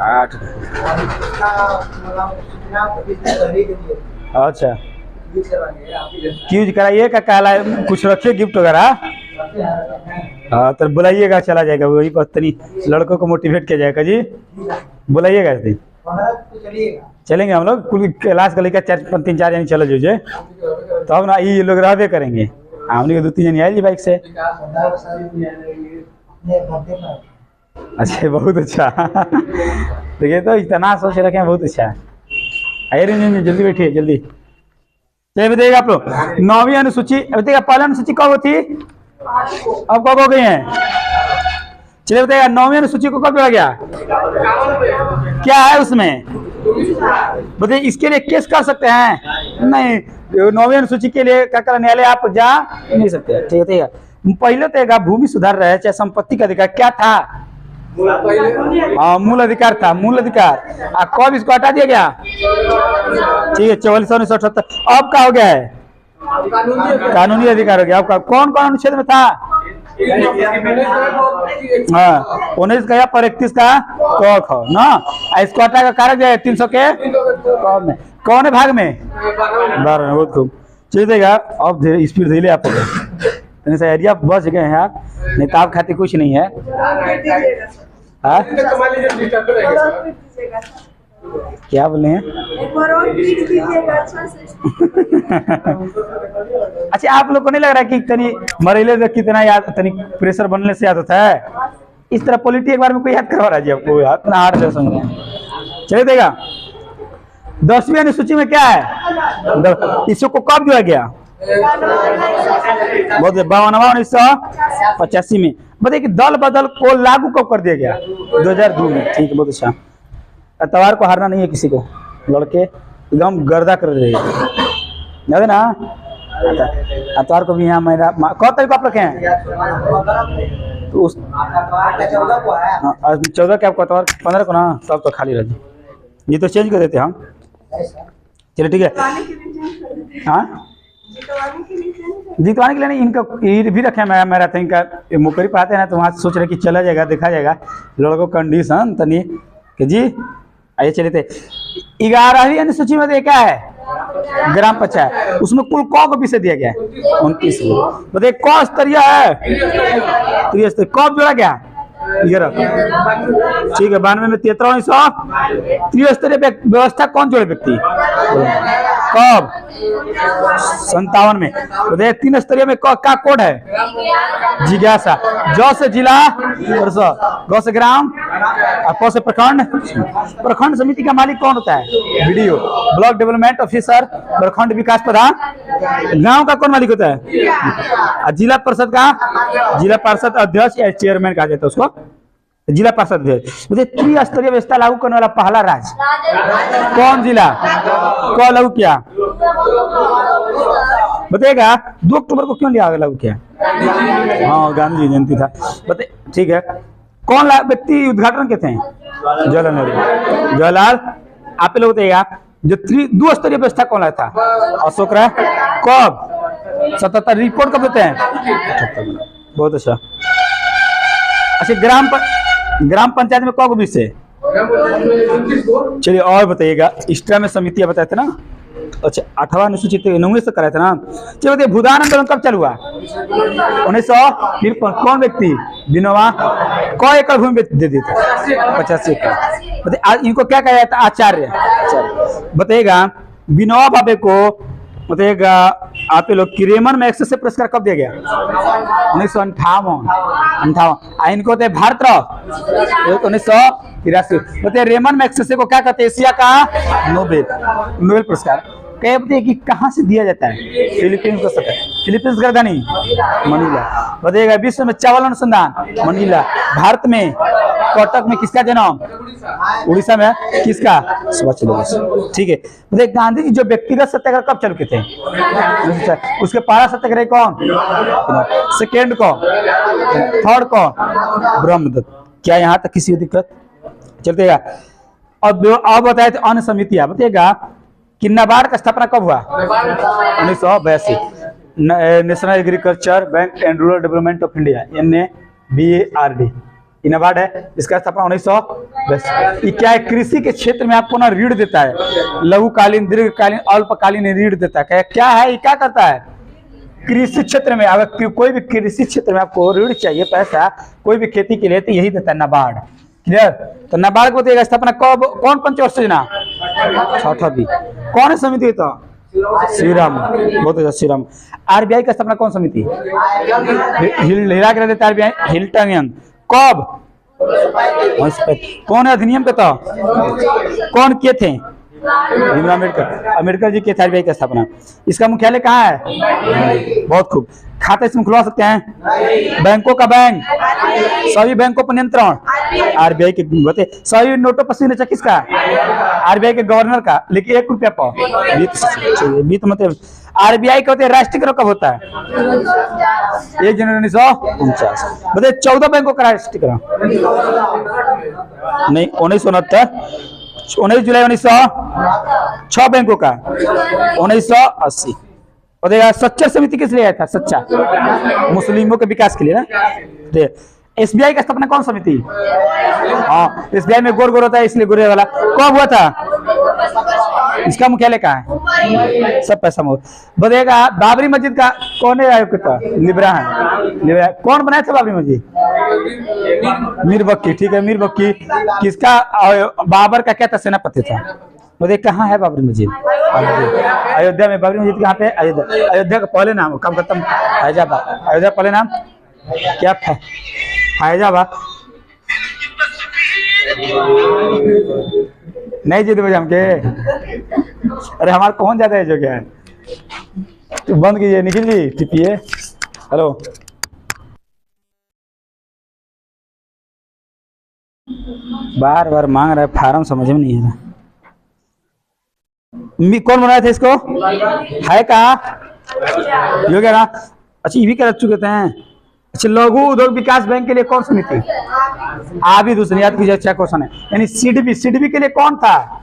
8। अच्छा क्यूज कराइए का कहला कुछ रखिए गिफ्ट वगैरह। हाँ तो बुलाइएगा, चला जाएगा वही पर तनी लड़कों को मोटिवेट किया जाएगा जी। बुलाइएगा इस दिन चलेंगे हम लोग कुल क्लास का लेकर 3-4 जन चलो जो तो अब ना ये लोग रहबे करेंगे। हमने 2-3 जन आए जी बाइक से। अच्छा बहुत अच्छा देखिए तो इतना सोच रखे हैं, बहुत अच्छा है। आइए जल्दी बैठिए जल्दी। चलिए बताइएगा आप लोग 9वीं अनुसूची बताइएगा, पहली अनुसूची कब थी अब कब हो गई है? चलिए बताइएगा 9वीं अनुसूची को कब जोड़ा गया, क्या है उसमें बताइए। इसके लिए केस कर सकते हैं नहीं, 9वीं अनुसूची के लिए क्या कर न्यायालय आप जा नहीं सकते। ठीक है पहले तो भूमि सुधार रहे चाहे संपत्ति का अधिकार क्या था, हाँ मूल अधिकार था, मूल अधिकार। कब इसको हटा दिया गया? ठीक है 4478। अब क्या हो गया है? कानूनी अधिकार हो गया। आपका कौन कौन अनुच्छेद में था? हाँ 19 का या पर 31 का क ना। इसको हटा का कारक जो है 300 के कौन है भाग में 12। बहुत खूब चलिएगा। अब स्पीड धीरे आप एरिया बच गए हैं आप, नहीं तो आप खाते कुछ नहीं है। क्या बोले हैं? अच्छा आप लोग को नहीं लग रहा कि तनी मरेले कितना याद तनी प्रेशर बनने से याद होता है? इस तरह पॉलिटी एक बार में कोई याद करवा रहा है जी आपको, इतना हार्ड से समझ रहे हैं। चलिए देगा 10वीं अनुसूची में क्या है, इसको कब जोड़ा गया? बहुत 52 1985 में। बताइए कि दल बदल को लागू कब कर दिया गया? 2002 में। ठीक है बहुत अच्छा। एतवार को हारना नहीं है किसी को, लड़के एकदम गर्दा कर रहे हैं याद है ना। एतवार को भी यहाँ मेरा कौ तारीख को आप रखे हैं तो उस 14 के आपको एतवार 15 को ना, तब तो खाली रह ये तो चेंज कर देते हम। चलिए ठीक है। हाँ जितवाने के लिए नहीं, इनका ये भी रखे मेरा था इनका मुकरी पढ़ाते हैं ना, तो वहाँ सोच रहे कि चला जाएगा देखा जाएगा लड़कों कंडीशन तनी कि जी आइए। चलिए थे 11वीं अनुसूची में क्या है? ग्राम पंचायत। उसमें कुल को विषय दिया गया है 29 को। बताइए क स्तरीय है, त्रिस्तरीय कब जोड़ा गया? ठीक है 92 में 73 त्रिस्तरीय व्यवस्था कौन जोड़े व्यक्ति कब? 57 में। बताइए 3 स्तरीय में का कोड है? जिज्ञासा। ज से जिला, ग से ग्राम, प से प्रखंड। प्रखंड समिति का मालिक कौन होता है? बीडीओ, ब्लॉक डेवलपमेंट ऑफिसर, प्रखंड विकास प्रधान। गांव का कौन मालिक होता है? जिला परिषद का जिला परिषद अध्यक्ष या चेयरमैन कहा जाता है उसको, जिला परिषद अध्यक्ष। मुझे त्रिस्तरीय व्यवस्था लागू करने वाला पहला राज्य कौन जिला कौन लागू किया? बताइएगा 2 अक्टूबर को क्यों लिया लागू किया? हाँ गांधी जयंती था। बताइए ठीक है। कौन व्यक्ति उद्घाटन के थे? जवाहरलाल नेहरू। जवाहरलाल। आप लोग बताइएगा जो 2 स्तरीय व्यवस्था कौन लाया था? अशोक राय। कब? 77। रिपोर्ट कब देते हैं? 78 में। बहुत अच्छा। अच्छा ग्राम पंचायत में कौन विषय? चलिए और बताइएगा एक्स्ट्रा में समितियां बताए थे ना। अच्छा 8वां अनुसूचित 9वीं से कराया था ना। चलिए बताइए भूदान आंदोलन कब चालू हुआ? 1953। कौन व्यक्ति? विनोबा। क एकड़ भूमि दे दी थी? 85 एकड़। बताइए इनको क्या कहा जाता है? आचार्य। बताइएगा विनोबा भावे को बताइएगा आप लोग क्रेमर मैग्सेसे पुरस्कार कब दिया गया? 1958। इनको होते भारत रत्न 1983। बताइए रेमन मैग्सेसे को क्या कहते हैं? एशिया का नोबेल पुरस्कार। कह बताइए कि कहाँ से दिया जाता है? फिलीपींस को सकता है। फिलीपींस का राजधानी मनीला। बताइएगा विश्व में चावल अनुसंधान मनीला। भारत में कटक में किसका जन्म? उड़ीसा में किसका? सुभाष चंद्र बोस। ठीक है। बताइए गांधी जी जो व्यक्तिगत सत्याग्रह कब चालू किए थे? उसके पहला सत्याग्रह कौन? सेकेंड कौन? थर्ड कौन? ब्रह्मदत्त। क्या यहाँ तक किसी दिक्कत? चलतेगा। अब बताए थे अन्य समितियां। बताइएगा कि नाबार्ड का स्थापना कब हुआ? 1982। National agriculture bank and rural development of India NABARD NABARD है, इसका स्थापना 1910। ये क्या है, कृषि के क्षेत्र में आपको ना ऋण देता है, लघुकालीन, दीर्घकालीन, अल्पकालीन ऋण देता है। क्या है, ये क्या करता है, कृषि क्षेत्र में अगर कोई भी कृषि क्षेत्र में आपको ऋण चाहिए पैसा कोई भी खेती के लिए तो यही देता है नाबार्ड। क्लियर। तो नाबार्ड को देगा स्थापना कब, कौन पंचवर्ष योजना, 6वीं। कौन है समिति, तो श्रीराम, बहुत अच्छा श्रीराम। आरबीआई का स्थापना कौन समिति, हिला के देता आरबीआई, हिल्टन यंग। कब, कौन है अधिनियम के, तो कौन किए थे, भीमराव अम्बेडकर, अम्बेडकर जी के आरबीआई की स्थापना। इसका मुख्यालय कहाँ है, बहुत खूब। खाता इसमें खुलवा सकते हैं, बैंकों का बैंक, सभी बैंकों पर नियंत्रण आरबीआई के बते, सभी नोटों पर सिग्नेचर किसका, आरबीआई के गवर्नर का, लेकिन 1 रुपया पर वित्त मतलब। आरबीआई का होते राष्ट्रीय कब होता है, 1 जनवरी 1949। बताइए 14 बैंकों का राष्ट्रीयकरण नहीं, 1969, 19 जुलाई 1900, 6 बैंकों का 1980। और देखा सच्चा समिति किस लिए आया था, सच्चा मुस्लिमों के विकास के लिए ना। एसबीआई का स्थापना कौन समिति, हाँ एसबीआई में गोर गोर होता है इसलिए गोरे वाला, कब हुआ था, इसका मुख्यालय कहाँ है, सब पैसा मोह। बताइएगा बाबरी मस्जिद का कौन है आयोग था, लिब्रा है। कौन बनाया था बाबरी मस्जिद, मीर बक्की। ठीक है, मीर बक्की। किसका, बाबर का क्या था, सेनापति था। बताइए कहाँ है बाबरी मस्जिद, अयोध्या में। बाबरी मस्जिद कहाँ पे, अयोध्या। अयोध्या का पहले नाम कम खत्म, फैजाबाद। अयोध्या पहले नाम क्या, फैजाबाद। नहीं जीत बजे हमके, अरे हमारे कौन ज्यादा है जो क्या है, तो बंद कीजिए निखिल जी, टिपिए। हेलो, बार बार मांग रहा है फार्म, समझ में नहीं आ रहा। कौन बनाया था इसको, है कहा, हो गया ना। अच्छा ये भी कर चुके हैं। अच्छा लघु उद्योग विकास बैंक के लिए कौन समिति, भी दूसरी याद कीजिए, अच्छा क्वेश्चन है। यानी सीडबी, सीडबी के लिए कौन था,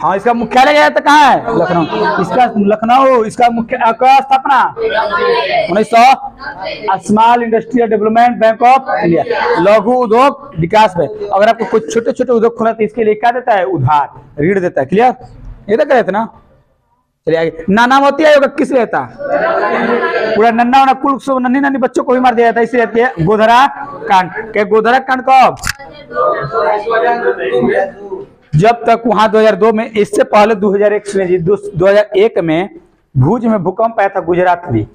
हाँ इसका मुख्यालय गया था कहाँ है, लखनऊ। इसका लखनऊ, इसका मुख्य स्थापना 1900, small industrial development bank of India, लघु उद्योग विकास बैंक। अगर आपको कुछ छोटे छोटे उद्योग खोला तो इसके लिए क्या देता है, उधार, ऋण देता है। क्लियर, ये तो करे थे ना। चलिए आगे, नानावती आयोग किस लिए था, पूरा नन्ना वाला कुल सब नन्ही नन्ही बच्चों को भी मार दिया था, इसलिए गोधरा कांड। क्या गोधरा कांड कब, जब तक वहां 2002 में, इससे पहले 2001 में, 2001 में भुज में भूकंप आया था, गुजरात में।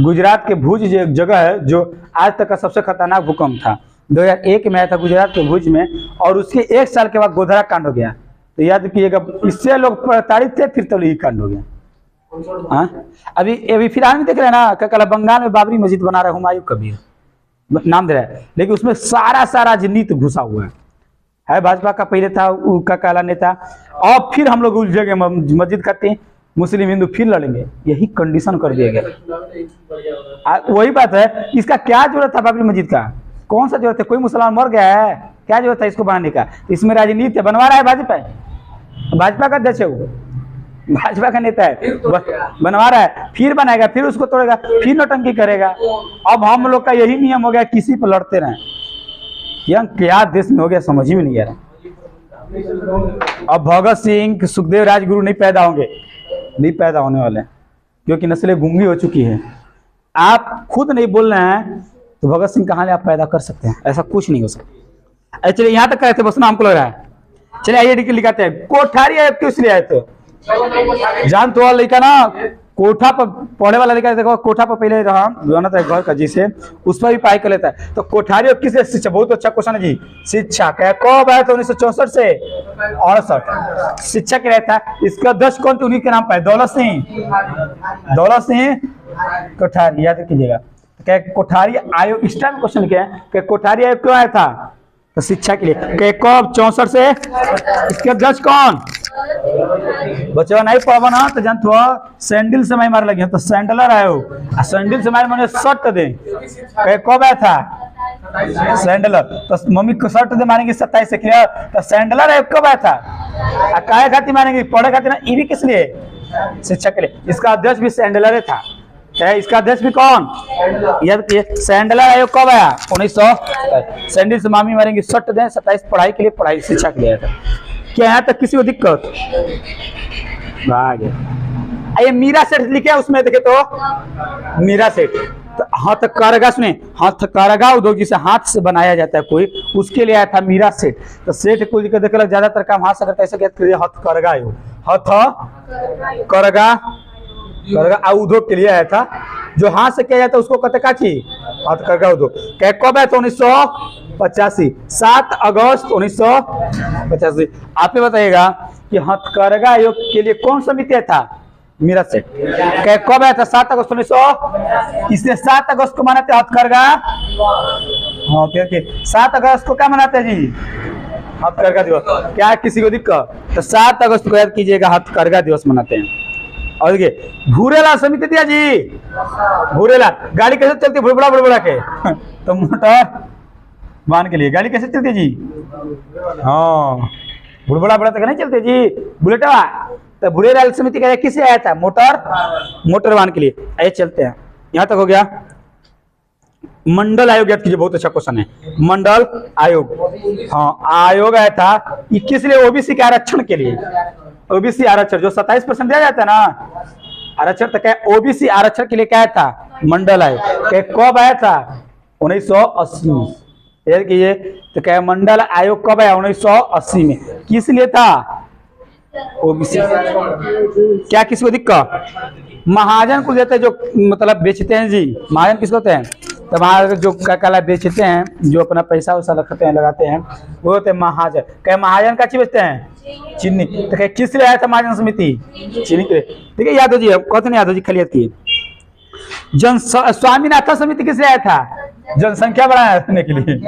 गुजरात के भुज जो एक जगह है जो आज तक का सबसे खतरनाक भूकंप था, 2001 में आया था गुजरात के भुज में, और उसके 1 साल के बाद गोधरा कांड हो गया। तो याद रखिएगा, इससे लोग प्रताड़ित थे, फिर तो यही कांड हो गया। हाँ अभी फिलहाल में देख रहे हैं ना, क्या बंगाल में बाबरी मस्जिद बना रहा है, हुमायूं कबीर नाम दे रहा है, लेकिन उसमें सारा राजनीति घुसा हुआ है। भाजपा का पहले था का काला नेता, और फिर हम लोग उलझेंगे, मस्जिद करते हैं, मुस्लिम हिंदू फिर लड़ेंगे, यही कंडीशन कर दिया गया। वही बात है, इसका क्या जरूरत था बाबरी मस्जिद का, कौन सा जरूरत है, कोई मुसलमान मर गया है, क्या जरूरत है इसको बनाने का। इसमें राजनीति बनवा रहा है भाजपा, भाजपा का अध्यक्ष है वो, भाजपा का नेता है, बनवा रहा है, फिर बनाएगा, फिर उसको तोड़ेगा, फिर नौटंकी करेगा। अब हम लोग का यही नियम हो गया, किसी पर लड़ते रहें। यह क्या देश में हो गया, समझ ही में नहीं आ रहा। अब भगत सिंह, सुखदेव, राजगुरु नहीं पैदा होंगे, नहीं पैदा होने वाले, क्योंकि नस्लें गुंगी हो चुकी है। आप खुद नहीं बोल रहे हैं तो भगत सिंह कहाँ ले आप पैदा कर सकते हैं, ऐसा कुछ नहीं हो सकता। चलिए यहाँ तक कहते बस ना, हमको लग रहा है। चलिए आइए लिखाते हैं, कोठारी आयोग किस लिए आए थे, जान तो लड़का ना, कोठा पर पढ़े वाला लड़का, देखो कोठा पर पहले रहा बना था घर का, जिसे उस पर भी पढ़ाई कर लेता है। तो कोठारी किस शिक्षा, बहुत अच्छा क्वेश्चन है जी, शिक्षा क्या कब आया था, 1964 से 68 शिक्षा के रहता है। इसका 10 कौन थे, उन्हीं के नाम पर, दौलत सिंह कोठारी, याद कीजिएगा। क्या कोठारी आयोग, इस टाइम क्वेश्चन क्या है कि कोठारी आयोग क्यों आया था, तो शिक्षा के लिए। कब 64 से, इसके अध्यक्ष कौन, बच्चा नहीं पढ़वा ना तो जानते हो, सैंडल से मार लगे तो सैंडलर आयो, सैंडल से मार शर्ट दे, कब आया था सैंडलर, तो मम्मी को शर्ट दे मारेंगे 27 से, क्लियर। तो सैंडलर आयोग कब आया था, काय खातिर मारेंगे, पढ़े खातिर ना, ये भी किस लिए, शिक्षा के लिए। इसका अध्यक्ष भी सैंडलर था, है। इसका अध्यक्ष भी कौन, याद किए। सैंडलर आयोग कब आया, 1900। सैंडल से मामी मारेंगे, सट दें 27 पढ़ाई के लिए, पढ़ाई शिक्षा के लिए आया था। क्या यहाँ तक किसी को दिक्कत, ये मीरा सेठ लिखे उसमें देखे तो मीरा सेठ तो हथकरघा, सुने हथकरघा उद्योग जिसे हाथ से बनाया जाता है कोई, उसके लिए आया था मीरा सेठ। तो सेठ को देखे ज्यादातर काम हाथ से करता है, ऐसे हथकरघा आयोग, हथकरघा उद्योग के लिए आया था। जो हाथ से किया जाता है उसको कहते का चीज, हथकरघा उद्योग। कब आया था, 1985, 7 अगस्त 1985। आप ही बताइएगा कि हथकरघा आयोग के लिए कौन समिति था, मीरा सेठ। कब आया था, 7 अगस्त 1900। इसलिए 7 अगस्त को मनाते हथकरघा, हाँ 7 अगस्त को क्या मनाते हैं जी, हथकरघा दिवस। क्या किसी को दिक्कत, तो 7 अगस्त को याद कीजिएगा हथकरघा दिवस मनाते हैं। और देखिए भूरेला समिति दिया जी, भूरेला गाड़ी कैसे चलती है, भुड़बुड़ा भुड़बुड़ा के तो मोटर वाहन के लिए गाड़ी कैसे चलती है जी, हाँ भुड़बुड़ा बड़ा तक नहीं चलते जी, बुलेटवा। तो भूरेला समिति का किसे आया था, मोटर वाहन के लिए। आइए चलते हैं, यहाँ तक हो गया। मंडल आयोग याद कीजिए, बहुत अच्छा क्वेश्चन है। मंडल आयोग, हाँ आयोग आया था किस लिए, ओबीसी के आरक्षण के लिए। ओबीसी आरक्षण जो 27% दिया जाता है ना आरक्षण, तो क्या ओबीसी आरक्षण के लिए क्या था, मंडल आयोग। कब आया था, 1980 में। याद कीजिए, तो क्या मंडल आयोग कब आया, 1980 में। किस लिए था, ओबीसी। क्या किसी को दिक्कत, महाजन को देते जो मतलब बेचते हैं जी, महाजन किसको होते हैं, तो वहां जो काला बेचते हैं, जो अपना पैसा वैसा रखते हैं लगाते हैं, वो होते हैं महाजन। क्या महाजन का चीज बेचते हैं, चीनी। तो क्या किस लिए आया था महाजन समिति, चीनी के लिए। ठीक है, याद हो जी, कौन याद हो जी, खाली याद किए। स्वामीनाथन समिति किस लिए आया था, जनसंख्या बढ़ाने के लिए।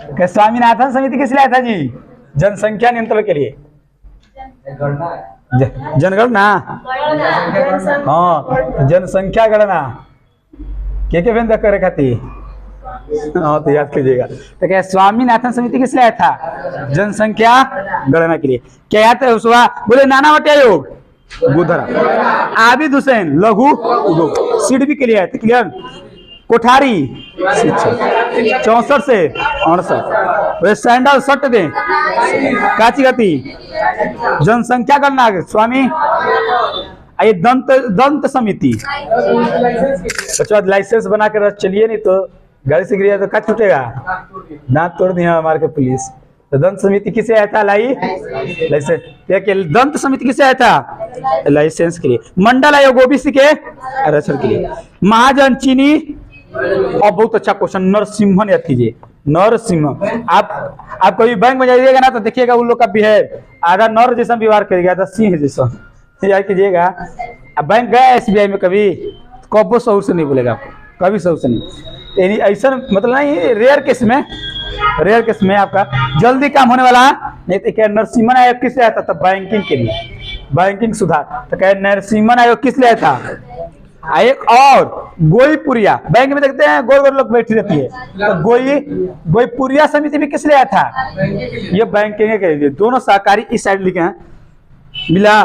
क्या स्वामीनाथन समिति किस लिए आया था जी, जनसंख्या नियंत्रण के लिए, जनगणना, हाँ जनसंख्या गणना के बेंदा करे खाती, हाँ तो याद कीजिएगा। तो क्या स्वामीनाथन समिति किस लिए आया था, जनसंख्या गणना के लिए। क्या आया था उसका, बोले नानावटी आयोग, गुधरा। आबिद हुसैन लघु उद्योग, सिडबी के लिए आया था, क्लियर। कोठारी 64 से 68, सैंडल सट दे काची गति, जनसंख्या गणना, स्वामी। ये दंत समिति, लाइसेंस बना कर चलिए, नहीं तो गाड़ी से गिरिया तो क्या छूटेगा, दांत तोड़ दिया हमारे पुलिस। तो दंत समिति किसे आया था, लाइसेंस। दंत समिति किसे आया था, लाइसेंस के लिए। मंडल आयोग ओबीसी के आरक्षण के लिए। महाजन चीनी, और बहुत अच्छा क्वेश्चन, नरसिम्हन याद कीजिए, नरसिम्ह। आप कभी बैंक में जाइएगा ना तो देखिएगा उन लोग का बिहेव आधा नर जैसा व्यवहार करेगा, आधा सिंह जैसा, याद कीजिएगा। अब बैंक गया एसबीआई में, कभी कबो सऊर से नहीं बोलेगा आपको, कभी सऊर से नहीं। ऐसा मतलब नहीं, रेयर केस में आपका जल्दी काम होने वाला नहीं। तो क्या नरसिम्हन आयोग किस लिए आया था, तो बैंकिंग के लिए, बैंकिंग सुधार। तो क्या नरसिम्हन आयोग किस लिए आया था, एक और गोईपुरिया, बैंक में देखते हैं गोल गोल लोग बैठी रहती है, तो गोईपुरिया समिति भी किस लिए आया था, ये बैंकिंग के लिए। दोनों सहकारी इस साइड लिखे हैं, मिला।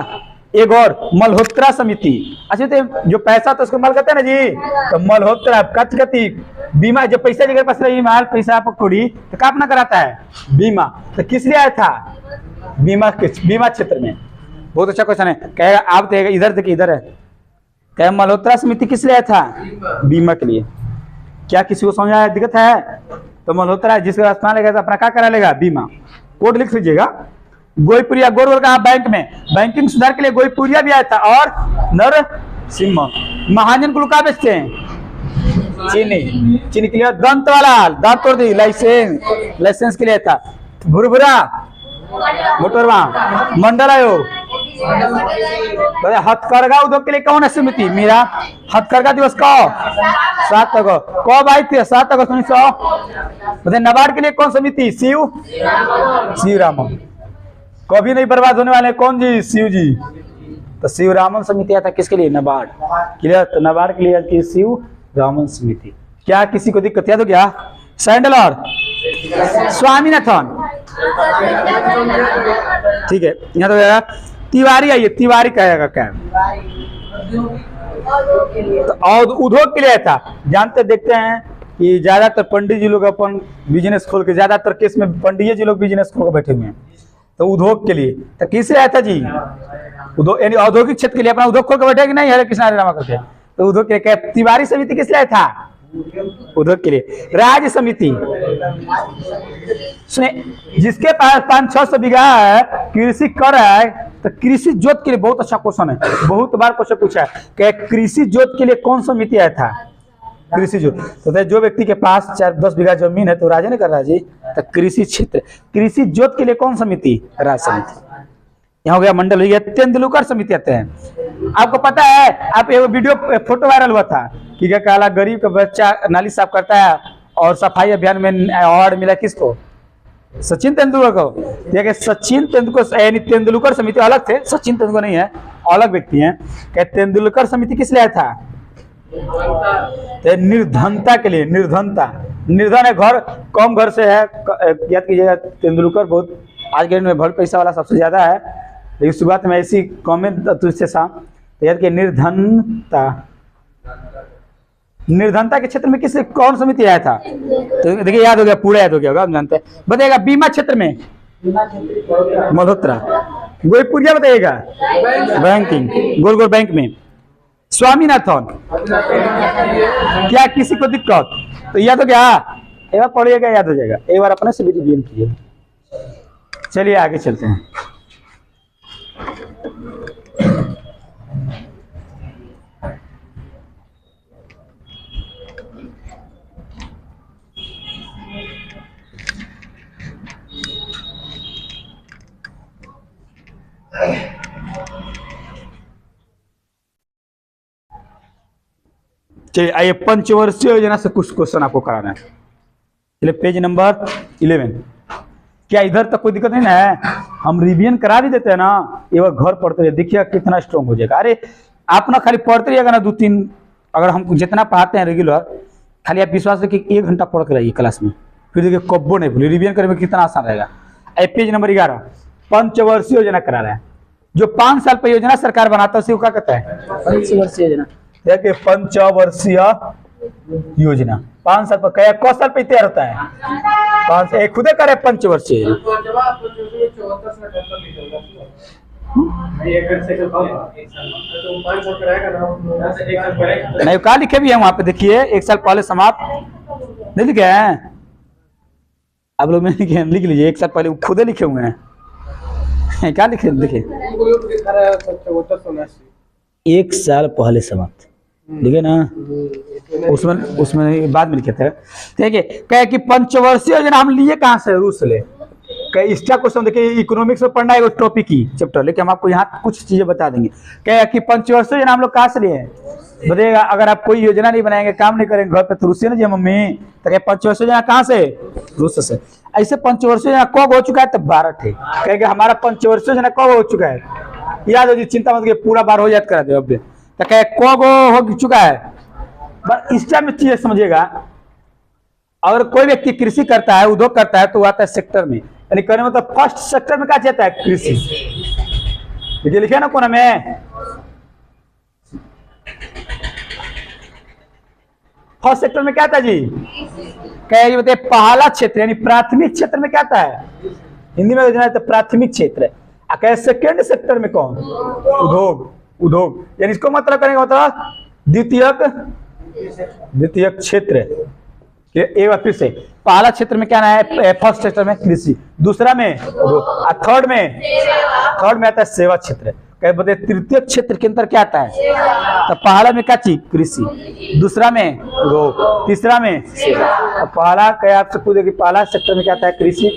एक और मल्होत्रा समिति, अच्छा तो जो पैसा तो उसको मल कहते हैं ना जी, तो मल्होत्रा कति बीमा, जो पैसा जिसके पास रही माल पैसा आप खोड़ी तो क्या अपना कराता है, बीमा। तो किस लिए आया था, बीमा क्षेत्र में। बहुत अच्छा क्वेश्चन है। कहेगा आप तो इधर देखिए, इधर है, क्या मल्होत्रा समिति किस लिए आया था, बीमा के लिए। क्या किसी को समझ आया, दिक्कत है, तो मल्होत्रा जिसके पास माल लेगा तो अपना क्या करा लेगा, बीमा। कोड लिख लीजिएगा। गोईपुरिया, गोरगोल कहा बैंक में, बैंकिंग सुधार के लिए गोईपुरिया भी आया था, और नरसिम्हा। महाजन को क्या बेचते हैं, चीनी के लिए। दंत वाला, दांत तोड़ दी, लाइसेंस के लिए था। भुरभुरा मोटरवा। मंडल आयोग, हथकरघा उद्योग के लिए कौन है समिति, मेरा। हथकरघा दिवस कब, 7 अगस्त। कब आई थी, 7 अगस्त 1900। नबार्ड के लिए कौन समिति, शिव रामन। कभी नहीं बर्बाद होने वाले कौन जी, शिव जी। तो शिव रामन समिति आता किसके लिए, नबार्ड। क्लियर, तो नबार्ड के लिए शिव रामन समिति। क्या किसी को दिक्कत याद हो गया। सैंडल और स्वामीनाथन, ठीक है। यहाँ तो तिवारी आइए, तिवारी कहेगा क्या, तो और उद्योग के लिए आया था। जानते देखते हैं कि ज्यादातर पंडित जी लोग अपन बिजनेस खोल के, ज्यादातर केस में पंडित जी लोग बिजनेस खोल के बैठे हुए हैं। तो उद्योग के लिए तो किस लिए आया था जी? उद्योग यानी औद्योगिक क्षेत्र के लिए अपना उद्योग खोल के बैठे कि नहीं? हरे कृष्ण हरे रामा करके तो उद्योग के लिए। तिवारी समिति किस लिए आया था? उद्योग के लिए। राज्य समिति सुने, जिसके पास 500-600 बीघा कृषि कर रहा है, तो कृषि जोत के लिए बहुत अच्छा क्वेश्चन है, बहुत बार क्वेश्चन पूछा है कि कृषि जोत के लिए कौन समिति आया था? कृषि जोत। तो जो व्यक्ति के पास 4-10 बीघा जमीन है तो राजा ने कर रहा है जी, तो कृषि क्षेत्र, कृषि जोत के लिए कौन समिति? राज्य समिति। यहाँ हो गया मंडल, हो गया तेंदुलकर समिति आते हैं। आपको पता है, आप एक वीडियो फोटो वायरल हुआ था कि क्या काला गरीब का बच्चा नाली साफ करता है और सफाई अभियान में अवार्ड मिला किसको? सचिन तेंदुलकर को। देखिए सचिन तेंदुलकर यानी तेंदुलकर समिति अलग थे, सचिन तेंदुलकर नहीं है, अलग व्यक्ति हैं। क्या तेंदुलकर समिति किस लिए आया था? निर्धनता के लिए। निर्धनता, निर्धन है, घर कम घर से है, याद कीजिएगा तेंदुलकर बहुत आज के दिन में बहुत पैसा वाला सबसे ज्यादा है, लेकिन शुरुआत में ऐसी कॉमेंट तुझसे शाम। तो याद कि निर्धनता, निर्धनता के क्षेत्र में किस कौन समिति आया था? तो देखिए याद हो गया, पूरा याद हो गया होगा, हम जानते हैं। बताइएगा बीमा क्षेत्र में मल्होत्रा। गोईपुरिया बताइएगा बैंकिंग, गोल गोल बैंक में। स्वामीनाथन, क्या किसी को दिक्कत? तो याद हो गया, एक बार पढ़िएगा याद हो जाएगा, एक बार अपने से भी रिवीजन कीजिए। चलिए आगे चलते हैं। चलिए आइए, पंचवर्षीय योजना से कुछ क्वेश्चन आपको कराना है। चलिए पेज नंबर 11। क्या इधर तक कोई दिक्कत नहीं है? हम रिवीजन करा भी देते हैं ना, ये वो घर पढ़ते रहिए, देखिए कितना स्ट्रॉन्ग हो जाएगा। अरे आप ना खाली पढ़ते रहिएगा ना 2-3, अगर हम जितना पढ़ाते हैं रेगुलर, खाली आप विश्वास रखिए 1 घंटा पढ़ के रहिए क्लास में, फिर देखिए कब्बो नहीं भूलिए, रिवीजन करने में कितना आसान रहेगा। पेज नंबर 11 पंचवर्षीय योजना करा रहा है। जो 5 साल पर योजना सरकार बनाता है उसे क्या कहता है? पंचवर्षीय योजना। देखिए पंचवर्षीय योजना 5 साल पर, क साल पे तैयार होता है? 5 खुदे करे पंचवर्षीय। नहीं कहा लिखे भी है वहां पे, देखिए 1 साल पहले समाप्त नहीं लिखे हैं आप लोग में? लिख लीजिए 1 साल पहले खुदे लिखे हुए हैं। क्या लिखे? देखिए 1 साल पहले समाप्त, ठीक है ना? उसमें बाद में लिखे थे। ठीक है, कहे कि पंचवर्षीय योजना हम लिए कहाँ से? रूस से ले। कहे इसका क्वेश्चन देखिए, इकोनॉमिक्स में पढ़ना है टॉपिक की चैप्टर, लेकिन हम आपको यहाँ कुछ चीजें बता देंगे। कहे कि पंचवर्षीय योजना हम लोग कहाँ से लिए हैं? बताइएगा। अगर आप कोई योजना नहीं बनाएंगे, काम नहीं करेंगे घर पे, तो रूस से ना जी मम्मी, तो क्या पंचवर्षीय योजना कहाँ से? रूस से। ऐसे पंचवर्षीय योजना कब हो चुका है? तब 12 थे। कहेंगे हमारा पंचवर्षीय योजना कब हो चुका है? याद हो जी, चिंता मत, पूरा 12 हो याद करा दे। अब तो कहे कब हो चुका है? बस इस टाइम में चीजें समझिएगा। अगर कोई व्यक्ति कृषि करता है, उद्योग करता है, तो वो आता है सेक्टर में, यानी कहने मतलब फर्स्ट सेक्टर में क्या चाहता है? कृषि। देखिए लिखे ना कोना में, फर्स्ट सेक्टर में क्या था जी? कहे बताइए पहला क्षेत्र यानी प्राथमिक क्षेत्र में क्या था है? हिंदी में योजना तो प्राथमिक क्षेत्र है। कहे सेकेंड सेक्टर में कौन? उद्योग। उद्योग यानी इसको मतलब करेंगे मतलब द्वितीयक क्षेत्र। एक बार फिर से, पहला क्षेत्र में क्या ना है? फर्स्ट क्षेत्र में कृषि, दूसरा में थर्ड में आता है सेवा क्षेत्र। कहे बताइए तृतीय क्षेत्र के अंदर क्या आता है? तो पहला में क्या चीज? कृषि, दूसरा में उद्योग, तीसरा में सेवा। तो पहला कहे आपसे पूछे कि पहला सेक्टर में क्या आता है? कृषि,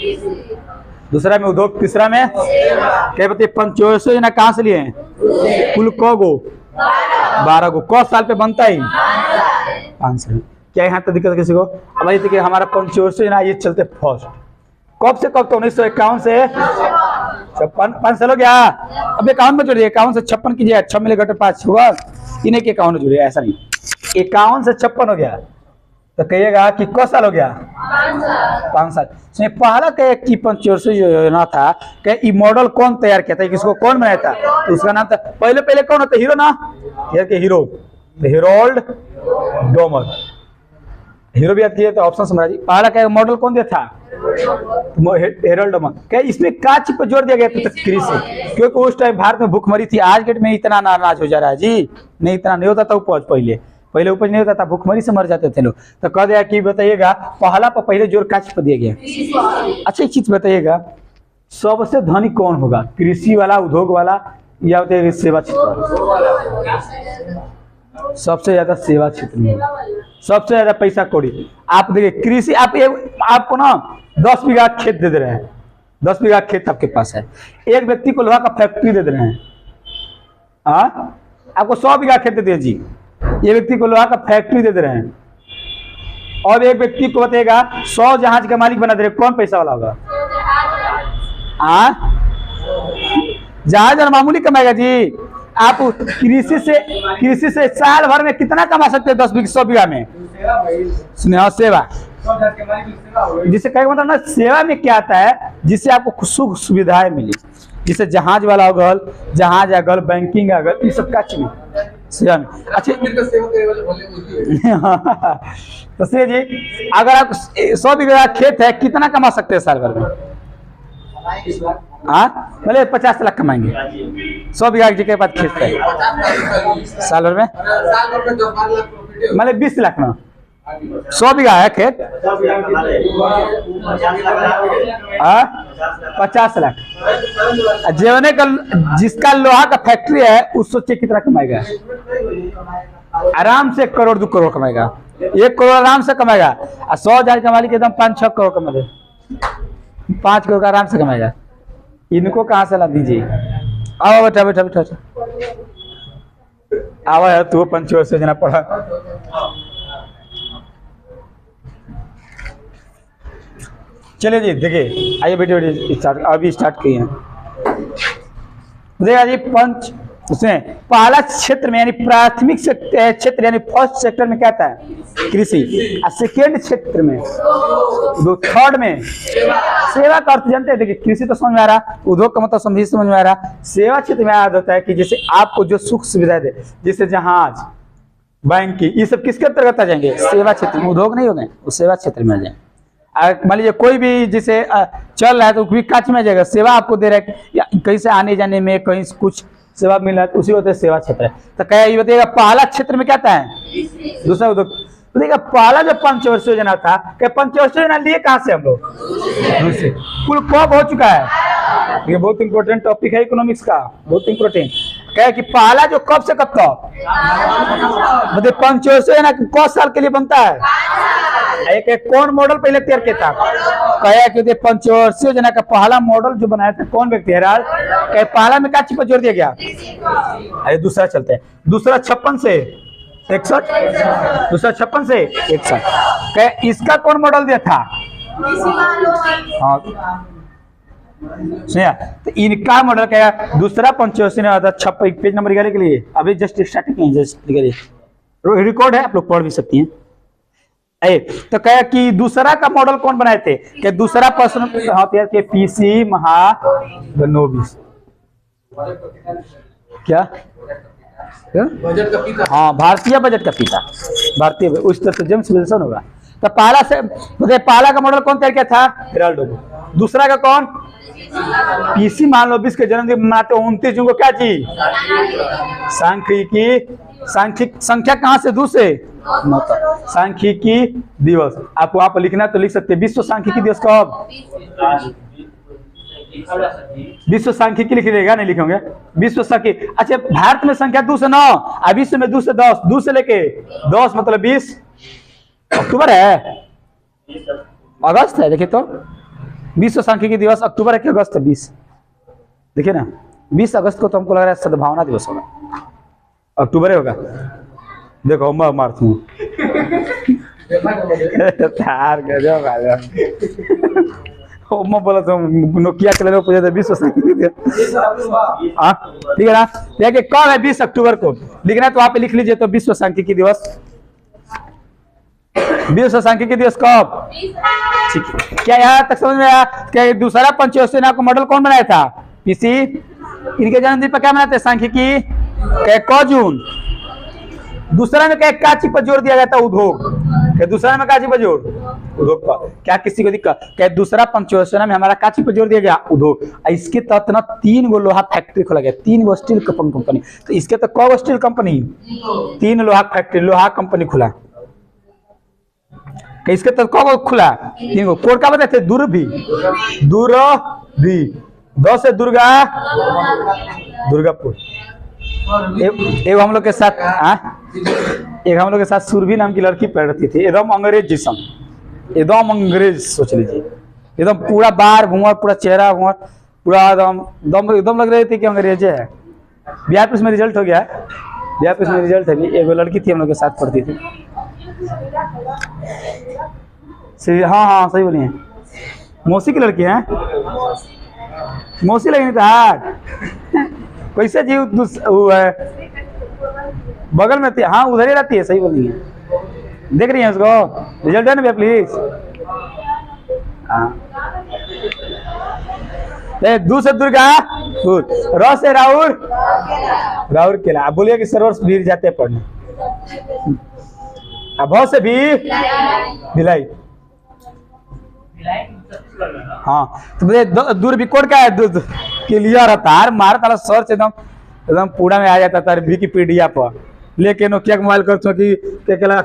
दूसरा में उद्योग, तीसरा में क्या बताइए? पंचवर्षीय योजना कहाँ से लिए हैं? कुल गो? 12 गो। क साल पे बनता ही? 5 साल। क्या यहाँ तो दिक्कत किसी को? अब ये देखिए हमारा पंचवर्षीय योजना ये चलते फर्स्ट, कब से कब? तो 1951 से 5 साल हो गया। अब 51 में जोड़िए, 51 से 56 कीजिए, 6 मिले घटे 5 होगा, इन्हें के 51 में जोड़िए, ऐसा नहीं, 51 से 56 हो गया। तो कहिएगा कि कौ साल हो गया? 5 साल। सुनिए, पहला कहे कि पंचवर्षीय योजना था कि ये मॉडल कौन तैयार किया था, किसको कौन बनाया था? तो उसका नाम था, पहले कौन होता? हीरो ना, हीरो, तो हेरोल्ड डोमर। हीरो भी याद किए तो ऑप्शन समझ। पहला क्या मॉडल कौन दिया था? Harold Domar. क्या इसमें का चीज पर जोर दिया गया था? कृषि, क्योंकि उस टाइम भारत में भूखमरी थी। आज के डेट में इतना अनाज हो जा रहा है जी, नहीं इतना नहीं होता था उपज। पहले उपज नहीं होता था, भूखमरी से मर जाते थे लोग। तो कह दिया कि बताइएगा पहला पर पहले जोर का चीज पर दिया गया? अच्छा एक चीज बताइएगा, सबसे धनी कौन होगा? कृषि वाला, उद्योग वाला, या सेवा क्षेत्र वाला? सबसे ज्यादा सेवा क्षेत्र में, सबसे ज्यादा पैसा कौड़ी। आप देखिए कृषि, आपको ना 10 बीघा खेत दे रहे हैं, 10 बीघा खेत आपके पास है। एक व्यक्ति को लोहा का फैक्ट्री दे रहे हैं, आपको 100 बीघा खेत दे दिए जी। ये व्यक्ति को लोहा का फैक्ट्री दे रहे हैं, और एक व्यक्ति को बताइएगा 100 जहाज का मालिक बना दे रहे, कौन पैसा वाला होगा? जहाज और मामूली कमाएगा जी। आप कृषि से साल भर में कितना कमा सकते हैं? 100 बीघा में। सुनिए, सेवा, जिसे कहेगा मतलब ना, सेवा में क्या आता है? जिससे आपको सुख सुविधाएं मिली, जिसे जहाज वाला होगा, जहाज अगल, बैंकिंग अगल, ये सब का चीज सेवा में। अच्छा तो से जी, अगर आप 100 बीघा खेत है, कितना कमा सकते हैं साल भर में? भले 50 लाख कमाएंगे। 100 बीघा के पास खेत है, साल भर में मतलब 20 लाख ना। 100 बीघा है खेत, 50 लाख। जीवने का जिसका लोहा का फैक्ट्री है, उस सोचे कितना कमाएगा? आराम से 1 करोड़ 2 करोड़ कमाएगा, 1 करोड़ आराम से कमाएगा। और 100 हजार का मालिक एकदम 5-6 करोड़ कमाएगा, 5 करोड़ का आराम से कमाएगा। इनको कहाँ से ला दीजिए? आओ बेटा, बैठा आवा है, तू पंचवर्षीय योजना पढ़ा। चलिए जी, देखिए आइए वीडियो अभी स्टार्ट किए हैं। देखिए जी, उसमें पहला क्षेत्र में यानी प्राथमिक क्षेत्र यानी फर्स्ट सेक्टर में क्या आता है? कृषि। और सेकेंड क्षेत्र में, थर्ड में सेवा का अर्थ जानते हैं? देखिए कृषि तो समझ में आ रहा, उद्योग का मतलब समझ में आ रहा। सेवा क्षेत्र में याद होता है कि जैसे आपको जो सुख सुविधा दे, जैसे जहाज, बैंकिंग, ये सब किसके अंतर्गत आ जाएंगे? सेवा क्षेत्र में। उद्योग नहीं हो गए, वो सेवा क्षेत्र में आ जाएंगे। मान लीजिए कोई भी जैसे चल रहा है तो भी काच में आ जाएगा। सेवा आपको दे रहा है, या कहीं से आने जाने में कहीं कुछ सेवा मिल रहा है, उसी होता है सेवा क्षेत्र है। तो क्या ये बताइएगा पहला क्षेत्र में क्या आता है? दूसरा उद्योग। तो देखिएगा पहला जो पंचवर्षीय योजना था, क्या पंचवर्षीय योजना लिए कहाँ से हम लोग? दूसरे। कुल कब हो चुका है? ये बहुत इंपॉर्टेंट टॉपिक है इकोनॉमिक्स का, बहुत इंपॉर्टेंट। क्या कि पहला जो कब से कब तक मतलब पंचवर्षीय योजना कौन साल के लिए बनता है? एक कौन मॉडल पहले तैयार किया था? कहा कि पंचवर्षीय योजना का पहला मॉडल जो बनाया था कौन व्यक्ति है? पहला में क्या चीज पर जोर दिया गया? अरे दूसरा चलते हैं, दूसरा 56 से 61, दूसरा 56 से 61। क्या इसका कौन मॉडल दिया था? हाँ सुनिए, तो इनका मॉडल क्या? दूसरा पंचवर्षीय योजना 56 पेज नंबर 11 के लिए अभी जस्ट स्टार्टिंग किए, जस्ट रिकॉर्ड है, आप लोग पढ़ भी सकती हैं। तो कहा कि दूसरा का मॉडल कौन बनाए थे? कि दूसरा प्रश्न के पीसी महालनोबिस। क्या? बजट का पिता। हाँ, भारतीय बजट का पिता, भारतीय उस तरह से जेम्स विल्सन होगा। तो पहला से मतलब पहला का मॉडल कौन तैयार किया था? Herald Domar. दूसरा का कौन? पीसी महालनोबिस के जन्मदिन मनाते 29 जून को क्या चीज? सांख्यिकी, सांख्यिक संख्या कहाँ से? 2 से 9 तक। सांख्यिकी दिवस आपको वहां पर लिखना तो लिख सकते हैं। विश्व सांख्यिकी दिवस कब? विश्व सांख्यिकी लिख देगा, नहीं लिखेंगे विश्व सांख्यिकी। अच्छा, भारत में संख्या 2 से 9 और विश्व में 2 से 10, 2 से लेके 10 मतलब 20 अक्टूबर है, अगस्त है। देखिए तो विश्व सांख्यिकी दिवस अक्टूबर है कि अगस्त है? 20। देखिए ना, 20 अगस्त को तो हमको लग रहा है सद्भावना दिवस होगा, अक्टूबर होगा। देखो मैं मार्च हूँ मैं बोला तो नोकिया के लिए पूछा था विश्व सांख्यिकी। हाँ ठीक है ना, देखिए कब है? 20 अक्टूबर को लिखना है तो वहां पे लिख लीजिए। तो विश्व सांख्यिकी दिवस विश्व सांख्यिकी दिवस कब? ठीक है, क्या यहाँ तक समझ में आया? क्या दूसरा पंचवटी को मॉडल कौन बनाया था? पीसी। इनके जन्मदिन पर क्या मनाते हैं? सांख्यिकी। क्या जून? दूसरा में क्या चीज पर जोर दिया गया था? उद्योग। क्या दूसरा में क्या चीज पर जोर? उद्योग पर। क्या किसी को दिक्कत? क्या दूसरा पंचवटी में हमारा क्या चीज पर जोर दिया गया? उद्योग। इसके तहत ना 3 गो लोहा फैक्ट्री खोला गया, 3 गो स्टील कंपनी। तो इसके तो कौ स्टील कंपनी? 3 लोहा फैक्ट्री, लोहा कंपनी खुला। इसके तो कौ खुला? 3 गो। कोड क्या बताते? दुर्भी। दो से दुर्गा, दुर्गापुर। एक हम लोग के साथ एक हम लोग के साथ सुरभि नाम की लड़की पढ़ती थी, एकदम अंग्रेज जिसम, एकदम अंग्रेज सोच लीजिए, एकदम पूरा बार घूमर, पूरा चेहरा घूमर, पूरा एकदम लग रही थी कि अंग्रेज है। बिहार पुलिस में रिजल्ट हो गया है, बिहार पुलिस में रिजल्ट है। एक लड़की थी हम लोग के साथ पढ़ती थी। हाँ सही बोलिए, मौसी की लड़की है। मौसी लगी नहीं था कैसे जी? वो है बगल में थी, हाँ उधर ही रहती है। सही बोली है, देख रही है उसको? रिजल्ट है ना भैया प्लीज। दू से दुर्गा, र से राउर, राउर केला। आप बोलिए कि सर्वर भीड़ जाते हैं पढ़ने। भ से भी भिलाई। हाँ तो दूर भी कोड क्या है? दूध क्लियर रहता है, मार ताला सर्च एकदम पूरा में आ जाता था विकिपीडिया पर। लेकिन क्या मोबाइल कर कि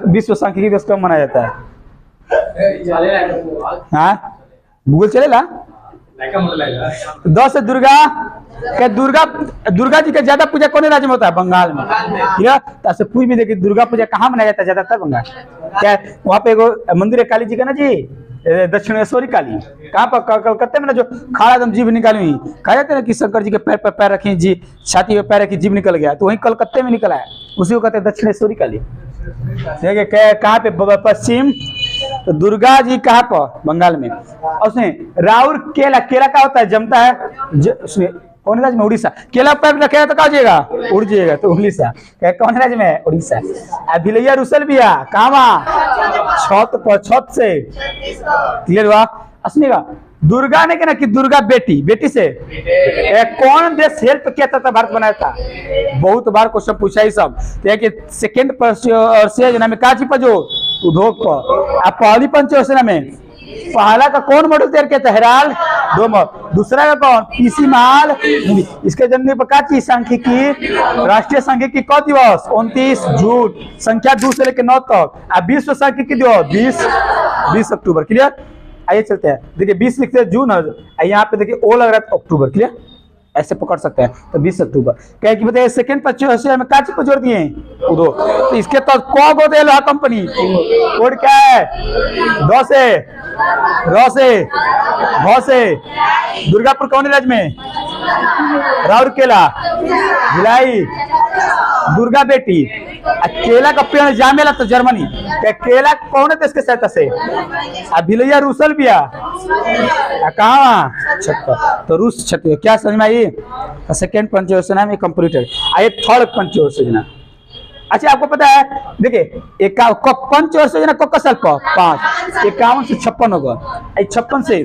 विश्व सांख्यिकी दिवस कब मनाया जाता है? हाँ गूगल चलेगा। 10 से दुर्गा। क्या दुर्गा जी का ज्यादा पूजा कौन राज्य में होता है? बंगाल में। ठीक पूछ भी देखिए, दुर्गा पूजा कहाँ मनाया जाता है ज्यादातर? बंगाल। क्या वहाँ पे एगो मंदिर है काली जी का ना जी, दक्षिणेश्वरी काली। कहाँ पर? कलकत्ते में ना, जो खाड़ा एकदम जीभ निकाली हुई। कहा जाता है ना कि शंकर जी के पैर पर पैर रखी, जी छाती पे पैर रखी, जीभ निकल गया, तो वहीं कलकत्ते में निकला है, उसी को कहते हैं दक्षिणेश्वरी काली। कहाँ पे? पश्चिम। तो दुर्गा जी कहाँ पर? बंगाल में। और उसने राउर केला, केला क्या होता है? जमता है। कौन राज्य में? उड़ीसा। केला पैर रखेगा तो कहा जाएगा? उड़ जाएगा, तो उड़ीसा। कौन राज्य में? उड़ीसा। भिलैया रुसल भी है कहाँ? छत पर, छत से। क्लियर हुआ? असनेगा दुर्गा ने कहना कि दुर्गा बेटी से कौन देश हेल्प किया था भारत बनाया था? बहुत बार क्वेश्चन पूछा ही सब। सेकेंड परियोजना में काची पर जो उद्योग पर। आप पहली पंचयोजना में पहला का कौन मॉडल तैयार किया था? हेराल्ड। 2 मॉडल। दूसरा का कौन? पीसी माल। इसके जन्म पर काची सांख्यिकी, राष्ट्रीय सांख्यिकी कौ दिवस? 29 जून। संख्या 2 से लेकर 9 तक। विश्व सांख्यिकी दिवस 20 अक्टूबर। क्लियर? आइए चलते हैं। देखिए 20 लिखते हैं जून, यहाँ पे देखिए ओ लग रहा है अक्टूबर। क्लियर? ऐसे पकड़ सकते हैं। तो 20 अक्टूबर। क्या कि बताइए सेकेंड पंचवटी में काची को जोड़ दिए? उद्योग। तो इसके तो कौ गो दे लोहा कंपनी। कोड क्या है? 2 से, र से, भ से। दुर्गापुर कौन राज्य में? राउरकेला। भिलाई। दुर्गा बेटी। केला का पेड़ जामेला तो जर्मनी। केला कौन है देश के सहायता से? भिलैया रूसल भी कहाँ? छत्तीसगढ़। तो रूस छत्तीसगढ़। क्या समझ में आई? सेकेंड पंचयोजना में कंप्लीटेड। आइए थर्ड पंचयोजना। अच्छा आपको पता है, देखिए पंचयोजना को साल पर 5, 51 से 56 होगा। 56 से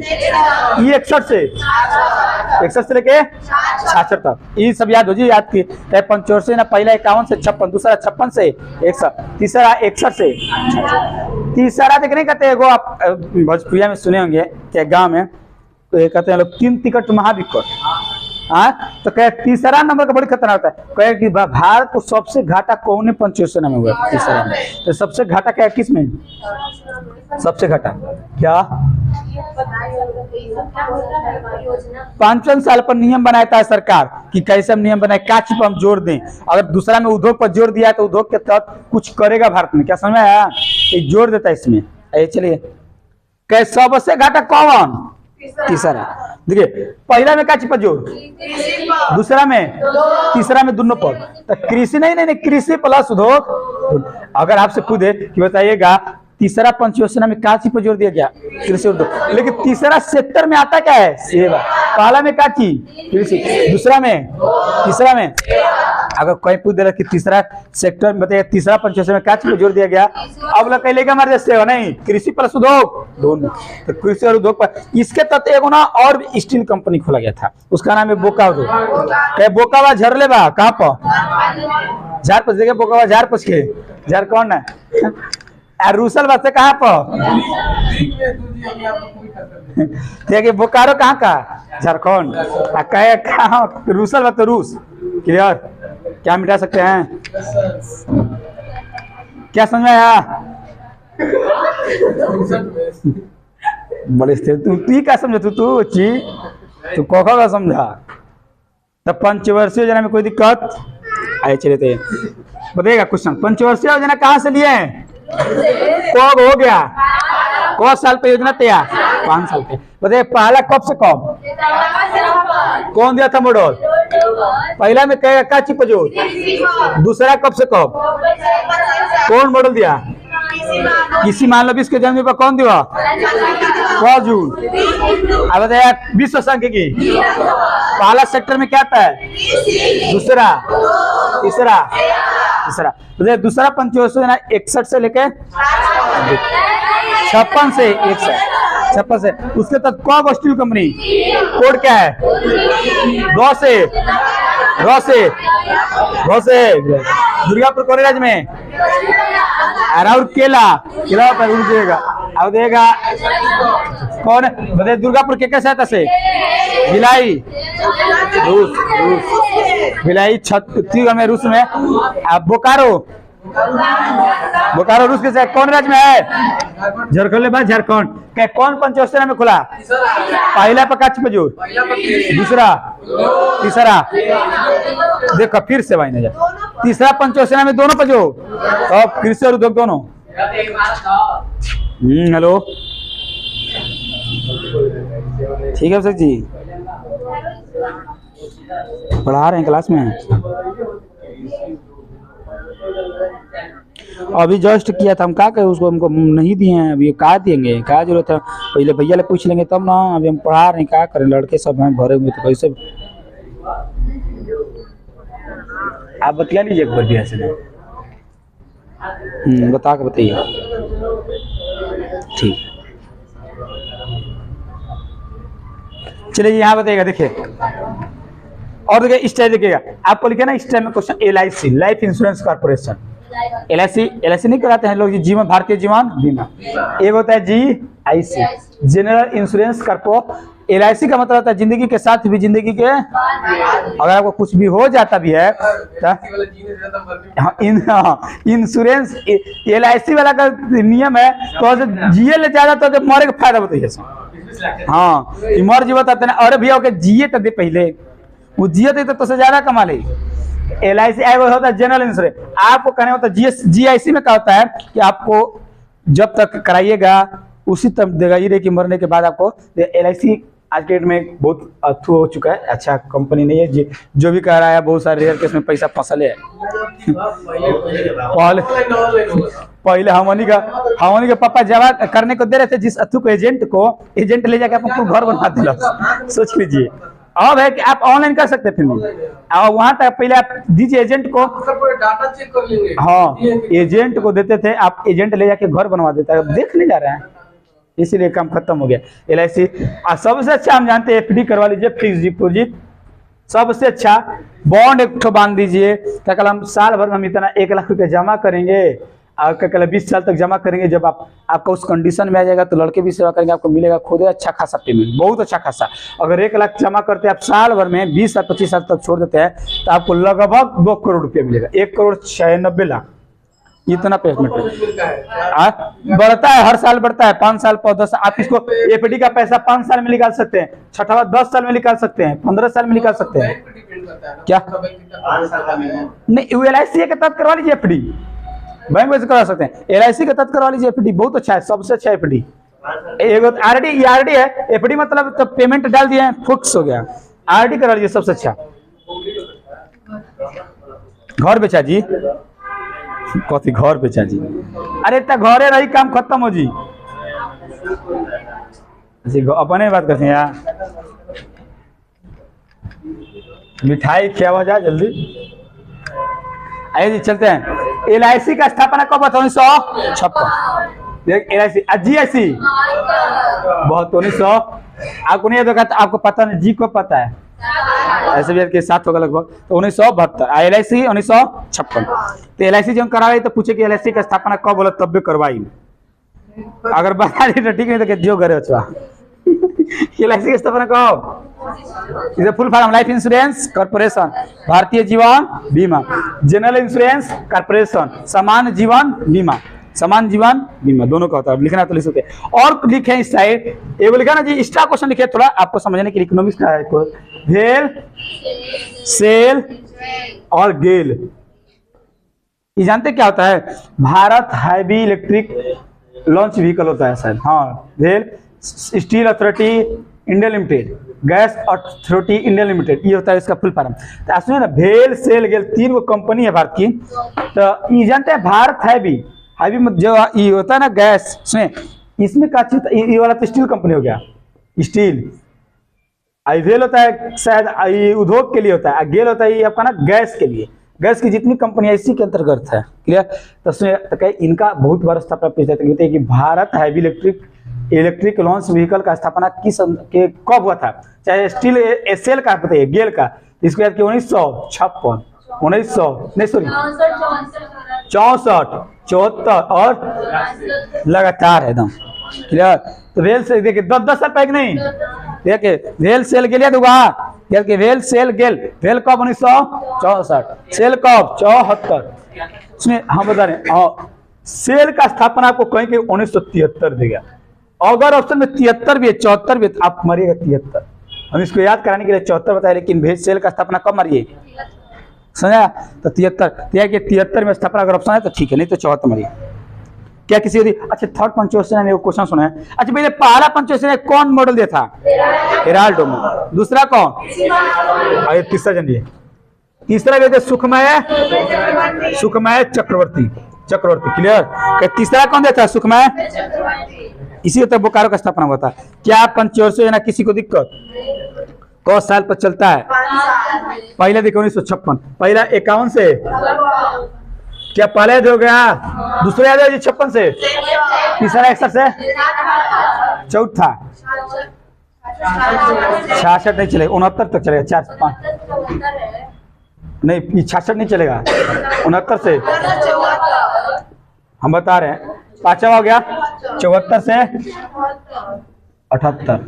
61 से लेके 66 तक, ये सब याद हो जी। याद की पंचयोजना पहला 51 से 56, दूसरा 56 से 61, तीसरा 61 से। तीसरा देख नहीं कहते एगो, आप भोजपुरिया में सुने होंगे क्या गाँव में तो कहते हैं लोग 3 टिकट महाविकट। हाँ तो कहे तीसरा नंबर का बड़ी खतरनाक होता है। कहे कि भारत को सबसे घाटा कौन पंचयोजना में हुआ? तीसरा में। तो सबसे घाटा क्या है? किस में सबसे घाटा? क्या 5 साल पर नियम बनाया था सरकार कि कैसे हम नियम बनाए, क्या चीज पर हम जोर दें। अगर दूसरा में उद्योग पर जोर दिया तो उद्योग के तहत कुछ करेगा भारत में। क्या समझ में आया? जोर देता है इसमें। चलिए कहे सबसे घाटा कौन? तीसरा। देखिए पहला में क्या चीज पर जोर, दूसरा में, तीसरा में दोनों पर। तो कृषि नहीं, कृषि प्लस उद्योग। अगर आपसे पूछे कि बताइएगा तीसरा पंचयोजना में क्या चीज पर जोर दिया गया? कृषि उद्योग। लेकिन तीसरा सेक्टर में आता क्या है? सेवा। पहला में क्या चीज? कृषि। दूसरा में, तीसरा में अगर कोई पूछ दे रहा कि तीसरा सेक्टर में बताइए, तीसरा पंचवर्षीय में क्या चीज पे जोर दिया गया? अब लोग कह हमारे जैसे हो नहीं, कृषि प्लस उद्योग दोनों, तो कृषि और उद्योग पर इसके तहत एगो ना और स्टील कंपनी खोला गया था, उसका नाम है बोका उद्योग। बोकावा झरले बा कहाँ पर? झारपस देखे बोकावा, झारपस के झारखंड है। रूसल बस से कहाँ पर? देखिए बोकारो कहाँ का? झारखंड। कहाँ रूसल बा तो रूस। क्लियर? क्या मिटा सकते हैं? क्या समझाया? बड़े स्थिर तू क्या समझा? तू तू कोखा का समझा? तब पंचवर्षीय योजना में कोई दिक्कत? आए चले थे बताइएगा क्वेश्चन। पंचवर्षीय योजना कहाँ से लिए हैं? कब हो गया? कौन साल पे योजना तैयार? 5 साल पे। बताइए पहला कब से कब? कौन दिया था मॉडल? पहला में क्या चीज जो? दूसरा कब से कब? कौन मॉडल दिया? किसी मान लो 20 के जन्म पर कौन दिया? 4 जून। अब बताइए विश्व सांख्यिकी पहला सेक्टर में क्या था? दूसरा, तीसरा, तीसरा। बताइए दूसरा पंचवर्षीय योजना 61 से लेके 56 से 56 से। उसके तक कौन स्टील कंपनी कोड क्या है? 2 से दुर्गापुर कौन राज्य में? और केला पर रुक जाएगा। अब देगा कौन? बताइए दुर्गापुर के सहायता से? भिलाई, रूस, भिलाई छत्तीसगढ़ में, रूस में। अब बोकारो रूस के साथ कौन राज्य में है? झारखंड। झारखंड क्या कौन पंचवर्षीय में खुला? पहला पकाच पे जोर, दूसरा, तीसरा। देखो फिर से भाई नजर, तीसरा पंचवर्षीय में दोनों पे जो, अब कृषि और उद्योग दोनों। हेलो ठीक है सर जी, पढ़ा रहे हैं क्लास में। अभी जस्ट किया था हम, क्या कहे उसको, हमको नहीं दिए हैं अभी, क्या देंगे, क्या जरूरत है? पहले भैया ले पूछ लेंगे तब ना। अभी हम पढ़ा रहे हैं, क्या करें, लड़के सब हैं भरे हुए, तो कैसे? आप बतिया लीजिए एक बार भैया से ना, बता के बताइए। ठीक चलिए यहाँ बताइएगा। देखिए और देखिए इस टाइप देखिएगा, आपको लिखे ना इस टाइप में question, LIC life insurance corporation. LIC नहीं कराते हैं लोग जी, जीवन भारतीय जीवन बीमा। एक होता है GIC general insurance corporation. LIC का मतलब होता है जिंदगी के साथ भी, जिंदगी के अगर आपको कुछ भी हो जाता भी है इंश्योरेंस। LIC वाला का नियम है तो जिए ले ज्यादा तो मरे का फायदा बताइए। हाँ मर जी बताते ना, अरे भैया ओके जिए तो दे, पहले वो जिए थे तो ज्यादा कमा ले। LIC होता है जनरल इंश्योरेंस। आपको कहने होता है GIC में क्या होता है कि आपको जब तक कराइएगा उसी तक देगा, ये रही कि मरने के बाद आपको। LIC आज के डेट में बहुत अथू हो चुका है, अच्छा कंपनी नहीं है। जो भी कह रहा है बहुत सारे रेयर केस में पैसा फंसल है। पहले हमनी के पापा जमा करने को दे रहे थे जिस अथू को, एजेंट ले जाके आपको घर बना दिला। सोच लीजिए अब है कि आप ऑनलाइन कर सकते थे, वहां तक पहले आप दीजिए एजेंट को, डाटा चेक कर लेंगे। हाँ एजेंट को देते थे, आप एजेंट ले जाके घर बनवा देता है। देख नहीं जा रहा है, इसीलिए काम खत्म हो गया। LIC सबसे अच्छा हम जानते हैं FD करवा लीजिए, फिक्स डिपोजिट सबसे अच्छा। बॉन्ड एक ठो बांध दीजिए, क्या कल हम साल भर में हम इतना 1 लाख रुपया जमा करेंगे, और क्या कल 20 साल तक जमा करेंगे। जब आपका उस कंडीशन में आ जाएगा तो लड़के भी सेवा करेंगे, आपको मिलेगा खुद अच्छा खासा पेमेंट, बहुत अच्छा खासा। अगर 1 लाख जमा करते हैं आप साल भर में, 20 साल 25 साल तक छोड़ देते हैं तो आपको लगभग 2 करोड़ रुपया मिलेगा। 1,96,90 लाख इतना पेमेंट बढ़ता है, हर साल बढ़ता है। 5 साल पर 10, आप इसको FD का पैसा 5 साल में निकाल सकते हैं, छठा 10 साल में निकाल सकते हैं, 15 साल में निकाल सकते हैं। क्या नहीं LIC के तहत करवा लीजिए FD, बैंक में से करा सकते हैं। LIC के तहत करवा लीजिए FD, बहुत अच्छा है, सबसे अच्छा FD। RD है, FD मतलब तो पेमेंट डाल दिए फिक्स हो गया। RD करा लीजिए सबसे अच्छा। घर बेचा जी, कथी घर बेचा जी? अरे इतना घरे रही काम खत्म हो जी, अपने बात करते हैं यार। मिठाई खियावा जा जल्दी। आइए जी चलते हैं। LIC का स्थापना कब हुआ था? 1956। LIC GIC बहुत 1900 आपको नहीं होगा तो आपको पता नहीं, जी को पता है ऐसे भी के साथ होगा लगभग, तो 1972। LIC 1956। तो LIC जब करवाई तो पूछे कि LIC का स्थापना कब बोला, तब भी करवाई। अगर बता दी तो ठीक, नहीं तो जो करे अच्छा। LIC की स्थापना कब? इसे full form life insurance corporation, Bharatiya Jeevan बीमा, जनरल इंश्योरेंस कॉर्पोरेशन, समान जीवन बीमा, समान जीवन बीमा दोनों का होता है। लिखना तो लिख सकते हैं। और लिखे इस साइड ये लिखा ना जी, एक्स्ट्रा क्वेश्चन लिखे थोड़ा आपको समझने के लिए, इकोनॉमिक्स का है। भेल, सेल और गेल, ये जानते क्या होता है? Bharat heavy electric launch vehicle होता है शायद। हाँ, भेल steel authority India limited, gas authority India limited, ये होता है इसका फुल फॉर्म। तो सुनिए ना, भेल, सेल, गेल 3 गो कंपनी है भारत की। तो ये जानते हैं भारत हैवी जो ये होता है ना गैस, सुनिए इसमें का चीज, ये वाला तो स्टील कंपनी हो गया, स्टील। भेल होता है शायद ये उद्योग के लिए होता है, गेल होता है ये आपका ना गैस के लिए। गैस की जितनी कंपनियां इसी के अंतर्गत है। क्लियर? तो सुनिए इनका बहुत बार स्थापना कहते कि Bharat heavy electric launch vehicle का स्थापना किस के कब हुआ था? चाहे स्टील एसएल का बताइए, गेल का, इसको याद कि 1956, 64, 74 और लगातार है एकदम। क्लियर? तो वेल से देखिए 10 साल पहले नहीं, देखिए वेल सेल गेल दूंगा, वेल सेल गेल, वेल कब 1964, सेल कब 74। सुनिए हम बता रहे हैं, सेल का स्थापना आपको कहीं कि 1973 देगा। अगर ऑप्शन में 73 भी है, 74 भी है, तो आप मरिएगा 73। हम इसको याद कराने के लिए 74 बताए, लेकिन भेज सेल का स्थापना कब मारिए, समझा? तो 73 में स्थापना अगर ऑप्शन है तो ठीक है, नहीं तो 74 मारिए। क्या किसी अच्छा थर्ड पंचोशन में क्वेश्चन सुना है? अच्छा पहले पहला पंचोशन कौन मॉडल दिया था? हेराल्डो में। दूसरा कौन? और तीसरा जानिए, तीसरा कहते सुखमय चक्रवर्ती। क्लियर? तीसरा कौन दिया था? सुखमय। इसी होता है बोकारो का स्थापना हुआ था। क्या पंचवर्षीय योजना किसी को दिक्कत? कौन साल पर चलता है? पहले देखो 1956, पहला 51 से, क्या पहले याद हो गया? दूसरा याद है 56 से, तीसरा 61 से, चौथा 66 नहीं चलेगा, 69 तक चलेगा, 4 5 नहीं, 66 नहीं चलेगा, 69 से हम बता रहे हैं। पांचवा हो गया 74 से 78,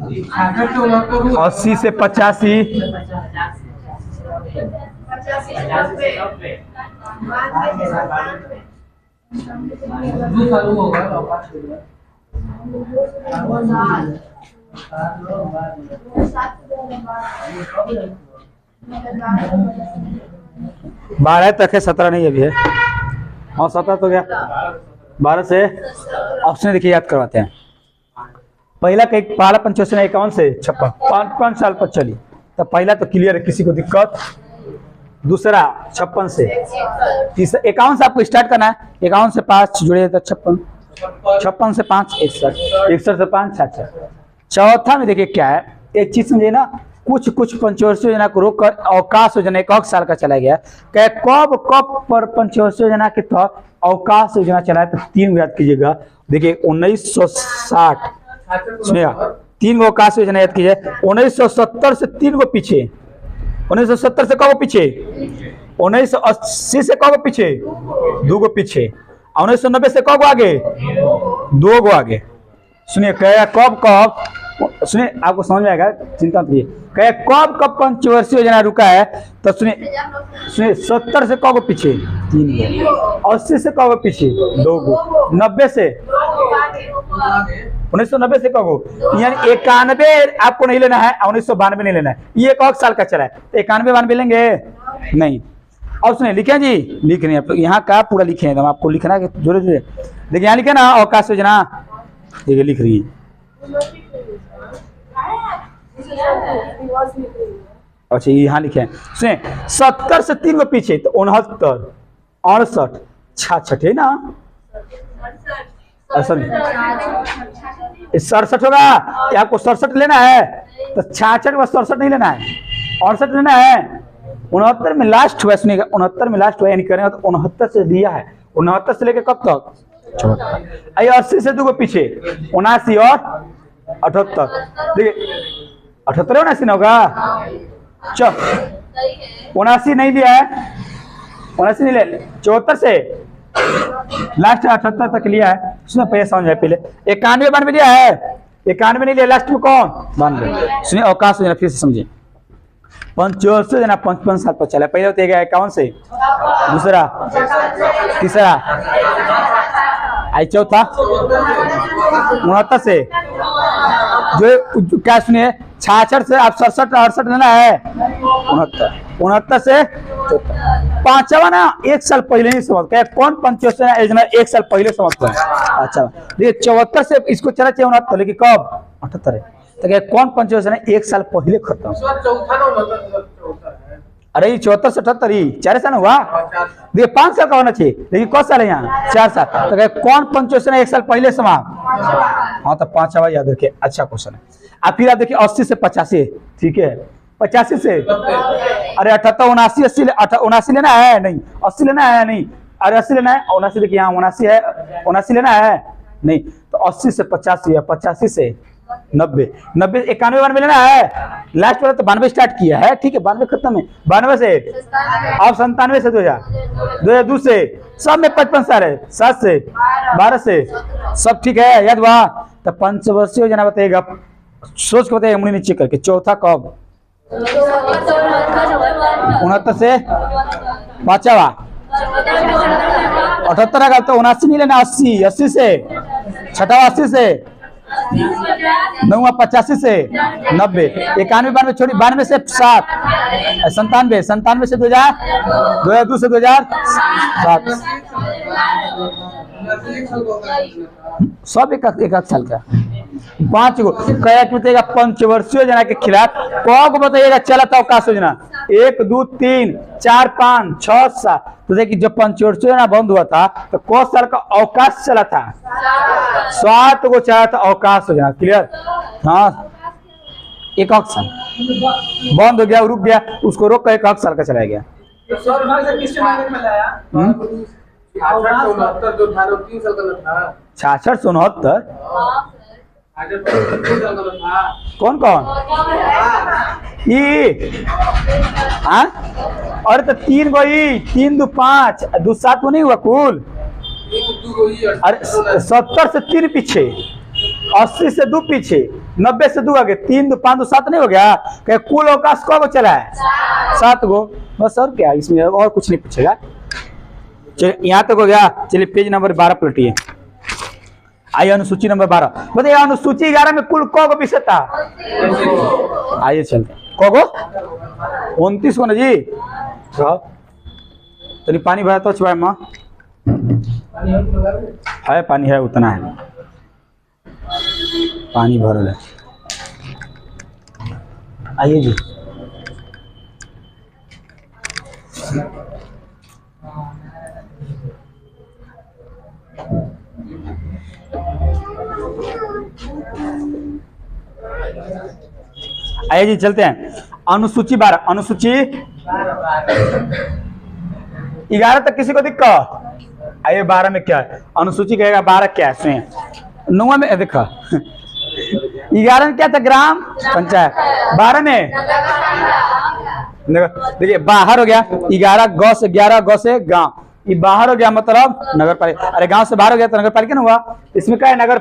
80 से 85, 12 तक है, 17 नहीं अभी है। हाँ 17 तो गया, 12 से ऑप्शन देखिए याद करवाते हैं। पहला पंचोशन 51 से 56, 5 साल पर चली, तो पहला तो क्लियर है, किसी को दिक्कत। दूसरा 56 से, तीसरा 51 से आपको स्टार्ट करना है, 51 से 5 जुड़े तो 56, 56 से 5 61, 61 से 5 66। चौथा में देखिए क्या है, एक चीज समझिए ना, कुछ पंचवर्षीय योजना को रोककर अवकाश योजना 1 साल का चला गया। क्या कब पर पंचवर्षीय योजना के तहत अवकाश योजना चला है? तो 3 याद कीजिएगा। देखिए 1960 सुनिएगा, 3 गो अवकाश योजना याद कीजिए। 1970 से 3 गो पीछे, 1970 से कब पीछे, 1980 से कब पीछे, 2 गो पीछे, 1990 से कब आगे, 2 गो आगे। सुनिए क्या कब सुनिए आपको समझ में आएगा, चिंता मत कीजिए। क्या कब पंचवर्षीय योजना रुका है? तो सुनिए 70 से कब पीछे, 3 गो, 80 से कब पीछे, 2 गो, 90 से 1990 से कब, यानी 91 आपको नहीं लेना है, 1992 नहीं लेना है, ये 1 साल का चला है। 91 92 लेंगे नहीं। और सुनिए लिखे जी, लिख रहे हैं यहाँ का पूरा लिखे हैं, आपको लिखना है जोड़े जोड़े। देखिए यहाँ लिखे ना अवकाश योजना, ये लिख रही है। अच्छा यहाँ लिखे हैं, सुनिए 70 से 3 गो पीछे, तो 69 68 66 है ना, 67 होगा। आपको 67 लेना है, तो 66 व 67 नहीं लेना है, 68 लेना है, 69 में लास्ट हुआ, सुनिएगा 69 में लास्ट हुआ, यानी करेंगे तो 69 से दिया है, 69 से लेके कब तक 74। आइए 80 से 2 को पीछे 79 और 78, देखिए 78 79 ना होगा, 79 नहीं लिया है, 79 नहीं लिया, 74 से लास्ट 78 तक लिया है, सुनो पहले समझ है, पहले 91 92 लिया है, 91 नहीं लिया, लास्ट में कौन 92, सुनिए अवकाश हो जाना, फिर से समझिए 85 से जना 55 साल पर चला, पहले होते गया 51 से, दूसरा तीसरा, आई चौथा 69 से, जो क्या सुनिए 66 से आप 67 68 लेना है, 69 से 5वां ना 1 साल पहले ही समझ क्या कौन 85 जना 1 साल पहले समझ पाए। अच्छा देखिए 74 से इसको चला चाहिए 69, लेकिन कब 78 है, तो क्या कौन 85 जना 1 साल पहले खत्म, अरे 74 से 78 ही 4 साल हुआ, देखिए 5 साल का होना चाहिए, लेकिन कौन साल है यहाँ 4 साल, तो क्या कौन 85 जना 1 साल पहले समाप्त, हाँ तो 5वां याद रखिए, अच्छा क्वेश्चन है। अब फिर आप देखिए 80 से 85, ठीक है 85 से, अरे 78 79 80 79 लेना है नहीं, 80 लेना है नहीं, अरे 80 लेना है, 79 देखिए यहाँ 79 है, 79 लेना है नहीं, तो 80 से 85 है, 85 से 90 91 92 लेना है, लास्ट वाला तो 92 स्टार्ट किया है, ठीक है 92 खत्म है, 92 से अब 97 से 2002 से, सब में 55 साल है, 7 से 12 से, सब ठीक है याद हुआ, तो पंचवर्षीय जना बताइएगा, सोच के बताइएगा मुनि नीचे करके, चौथा कब 69 से 5वां 78 का तो 79 नहीं लेना, 80 80 से 6वां 80 से 9वां 85 से 90 91 92 छोड़ी 92 से 7 97 97 से 2000 2002 से 2007 सब एक साल का 5 गो कया बताइएगा पंचवर्षीय जना के खिलाफ कौ को बताइएगा चला था अवकाश योजना 1 2 3 4 5 6 7, तो देखिए जब पंचवर्षीय जना बंद हुआ था तो कौन साल का अवकाश चला था, 7 गो चला था अवकाश योजना, क्लियर, हाँ 1 साल बंद हो गया, रुक गया, उसको रोक कर 1 साल का चला गया। 66 69 कौन कौन अरे तो 3 गो 3 2 5 2 7 नहीं हुआ कुल, अरे 70 से 3 पीछे, 80 से 2 पीछे, 90 से 2 आगे, 3 2 5 2 7 नहीं हो गया, क्या कुल अवकाश कौ चला है 7 गो, बस और क्या इसमें और कुछ नहीं पूछेगा। चलिए यहाँ तक हो गया, चलिए पेज नंबर 12 पलटिए, आइए अनुसूची नंबर 12, बताइए अनुसूची 11 में कुल कौ गो विषय था, आइए चलते कौ गो 29 को ना जी, चलिए पानी भरा तो छुआ माँ है, पानी है उतना है, पानी भरल है, आइए जी आइए जी चलते हैं अनुसूची 12, अनुसूची 11 तक किसी को दिक्कत, आइए 12 में क्या है, अनुसूची कहेगा 12 क्या है, सुनिए 9 में देखा 11 में क्या था ग्राम पंचायत, 12 में देखिए बाहर हो गया 11 गौ से 11 गौ से गांव, ये बाहर हो गया मतलब नगर पालिका, अरे गांव से बाहर हो गया तो नगर पालिका ना हुआ, इसमें क्या है नगर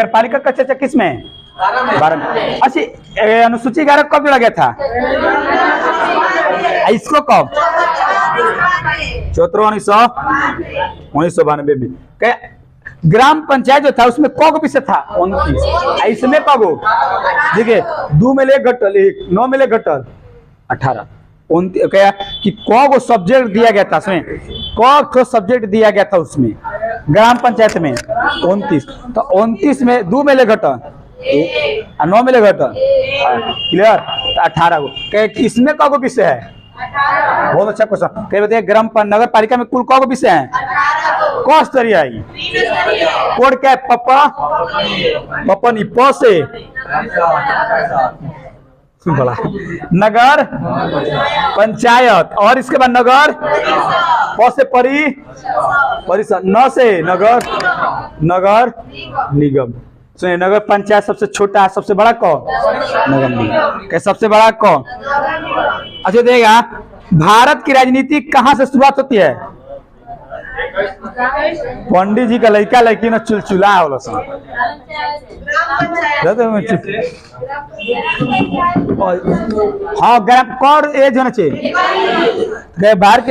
पालिका का चर्चा किस में 12 में। अच्छा अनुसूची 11 कब जोड़ा गया था, इसको कब 1992 में, ग्राम पंचायत जो था उसमें कौ विषय था 29, इसमें कौ देखिए 2 में ले घटल 1 9 में ले घटल 18 क्या कि कौ सब्जेक्ट दिया गया था, उसमें कौ सब्जेक्ट दिया गया था उसमें ग्राम पंचायत में 29, तो 29 में 2 में ले घटल 9 में ले घटल, क्लियर, 18 गो, इसमें कौ विषय है, बहुत अच्छा क्वेश्चन, कह बताइए ग्राम नगर पालिका में कुल कौ विषय है, कौ स्तरीय आई कोड क्या है, पप्पा पपन प से बड़ा नगर पंचायत, और इसके बाद नगर प से परिषद, न से नगर निगम। सुनिए, नगर पंचायत सबसे छोटा है, सबसे बड़ा कौन? नगर निगम। क्या सबसे बड़ा कौन? अच्छा देगा, भारत की राजनीति कहाँ से शुरुआत होती है? पंडित जी का लड़का लड़की ना चुलचुला होला सन। हाँ, ग्राम कौन एज होना चाहिए? भारत की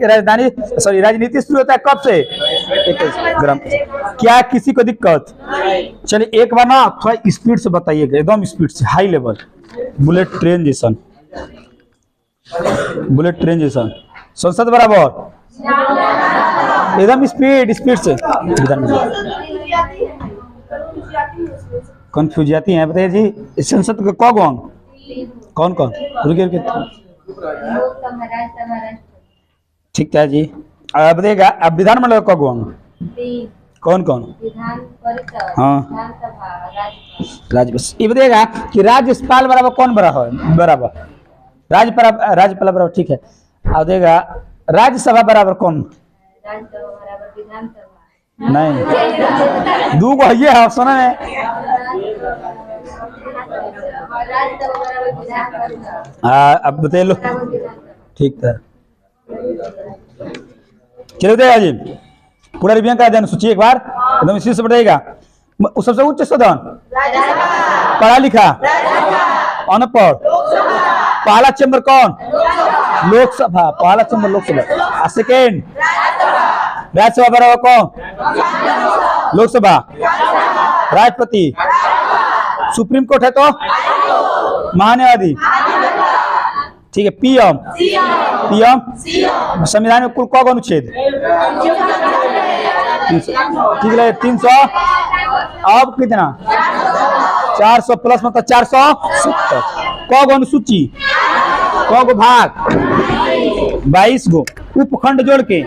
राजधानी सॉरी राजनीति शुरू होता है कब से? 21 ग्राम। क्या किसी को दिक्कत? चलिए एक बार ना थोड़ा स्पीड से बताइएगा, एकदम स्पीड से, हाई लेवल, बुलेट ट्रेन जैसन, बुलेट ट्रेन जैसन। संसद बराबर एकदम स्पीड से कंफ्यूज जाती हैं। बताइए जी, संसद का कौन कौन कौन? रुकिए ठीक है जी। अब बताइएगा, अब विधानमंडल का कौन कौन कौन? हाँ, राज्यपाल। ये बताइएगा कि राज्यपाल बराबर कौन बराबर? राज्यपाल बराबर, ठीक है। अब देगा राज्यसभा बराबर कौन? नहीं, दू को ये है सुना है। अब बता लो, ठीक है। चलो देगा जी, पूरा रिवीजन कर देना, सोचिए एक बार, एकदम इसी से बताइएगा। सबसे उच्च सदन पढ़ा लिखा, अनपढ़, पहला चैम्बर कौन? लोकसभा, पहला चैम्बर लोकसभा। सेकेंड राज्यसभा बराबर कौन? लोकसभा। राष्ट्रपति, सुप्रीम कोर्ट है तो महान्यायाधीक, ठीक है। पीएम, संविधान में कुल कौन अनुच्छेद? ठीक है, 300। अब कितना? 400 प्लस मतलब 470। कौन अनुसूची? कौन को भाग? 22 गो। उपखंड जोड़ के,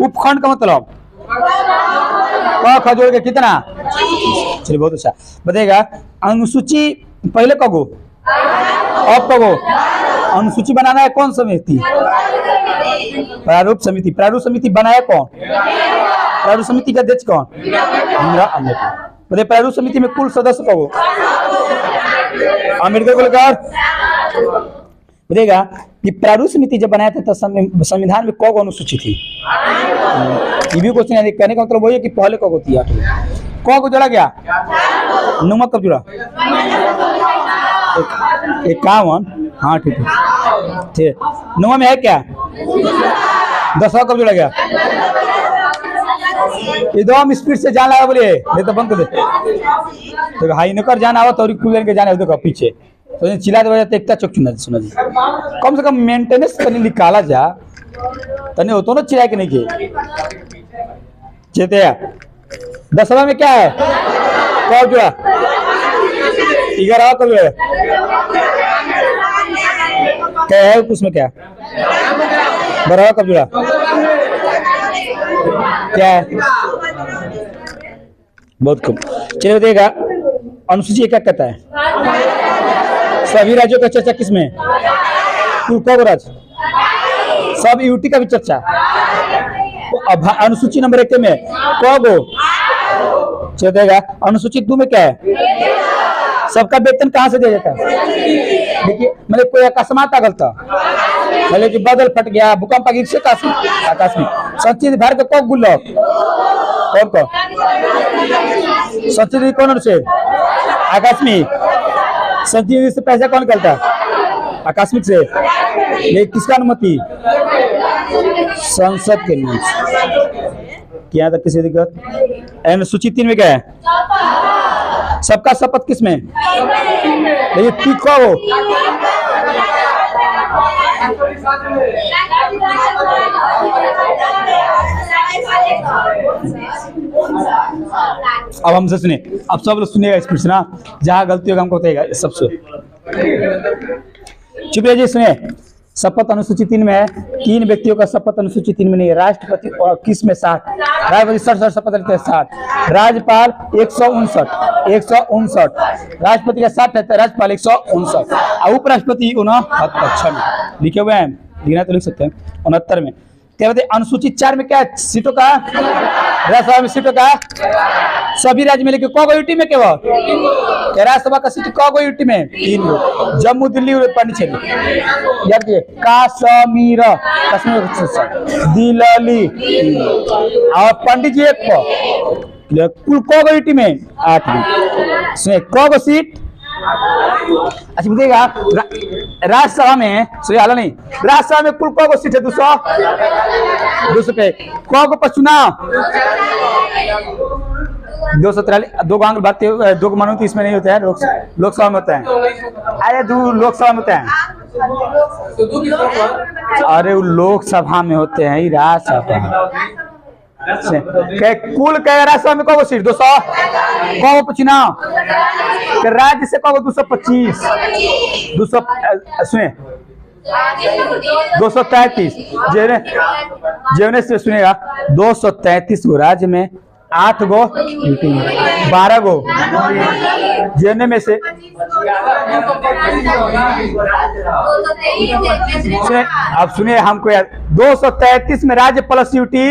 उपखंड का मतलब क जोड़ के कितना? चलिए बहुत अच्छा। बताइएगा, अनुसूची पहले कगो, अब कगो? अनुसूची बनाना है कौन समिति? प्रारूप समिति। प्रारूप समिति बनाया कौन? प्रारूप समिति का अध्यक्ष कौन? बताइए, प्रारूप समिति में कुल सदस्य कगो? अम्बेडकर को लेकर। बताइएगा कि प्रारूप समिति जब बनाया था तो संविधान में कौन अनुसूची थी? ये भी क्वेश्चन है, कहने का मतलब वही है कि पहले कौन थी? 8 कौन को जोड़ा गया? नमक कब जुड़ा? 51। हाँ ठीक है, ठीक। 9 में है क्या? 10 कब जोड़ा गया? एकदम स्पीड से जान लगा, बोलिए नहीं तो बंद कर दे। तो हाई नकर जाना हो तो के जाना देखो पीछे तो चिल्ला दे तो एकता चौक सुना जी, कम से कम मेंटेनेंस करने निकाला जा तने होतो ना चिल्ला के नहीं के चेते। 10वां में क्या है? कब जुड़ा? 11वां कब जुड़ा? क्या है उसमें? क्या 12वां कब जुड़ा? क्या है? बहुत कम। चलिए बताइएगा, अनुसूची क्या कहता है? सभी राज्यों का चर्चा किसमें? कुल राज्य, सब यूटी का भी चर्चा। अनुसूची नंबर 1 में कगो? चलेगा। अनुसूची 2 में क्या है? सबका वेतन कहाँ से दिया जाता है? देखिए, मतलब कोई अकस्मात गलता, मतलब कि बादल फट गया, भूकंप आ गया, आकस्मिक। संचित भारत का कब गुल्लक? कौन? संचित कौन अनुच्छेद? आकस्मिक। संचित से पैसा कौन निकलता है? आकस्मिक से। ये किसका अनुमति? संसद के अनुमति। क्या तक किसी दिक्कत? अनुसूची 3 में क्या है? सबका शपथ किसमें? देखिए ठीक हो। अब हमसे सुनिए, अब सब लोग सुनिएगा स्पीड से ना, जहाँ गलती होगा हमको बताइएगा सबसे। चुप रहिए, सुनिए। शपथ अनुसूची 3 में है, 3 व्यक्तियों का शपथ अनुसूची 3 में नहीं है। राष्ट्रपति किस में 60, राष्ट्रपति 60 शपथ लेते हैं 60, राज्यपाल 159, राष्ट्रपति का 60 है, राज्यपाल 159 और उपराष्ट्रपति 69 लिखे हुए हैं, लिखना तो लिख सकते हैं 69 में। क्या बताइए अनुसूची 4 में क्या है? सीटों का राज्यसभा में सीटों का सभी राज्य में लेके कौ यूटी में केवल क्या राज्यसभा का सीट कौ यूटी में 3 गो, जम्मू दिल्ली पांडिचेरी याद कीजिए, कश्मीर दिल्ली और पंडित जी एक कुल कौ यूटी में 8 गो। सुनिए कौ सीट अच्छा बताइएगा राज्यसभा में, सुनिए हाला नहीं, राज्यसभा में कुल कौ सीट है? 200 पे कौ पर चुनाव 243, 2 आंकड़े बात 2 मनोनीत इसमें नहीं होते हैं, लोकसभा में होता है। अरे लोकसभा में होते हैं, अरे वो लोकसभा में होते हैं, राज्यसभा कुल कह राज्यसभा में कौ सीट 200 कौ चुनाव राज्य से कौ 225 200 सुनिए 233 जेवने से सुनेगा 233 गो राज्य में 8 गो 12 गो जेने में से अब सुनिए हमको यार 233 में राज्य प्लस यूटी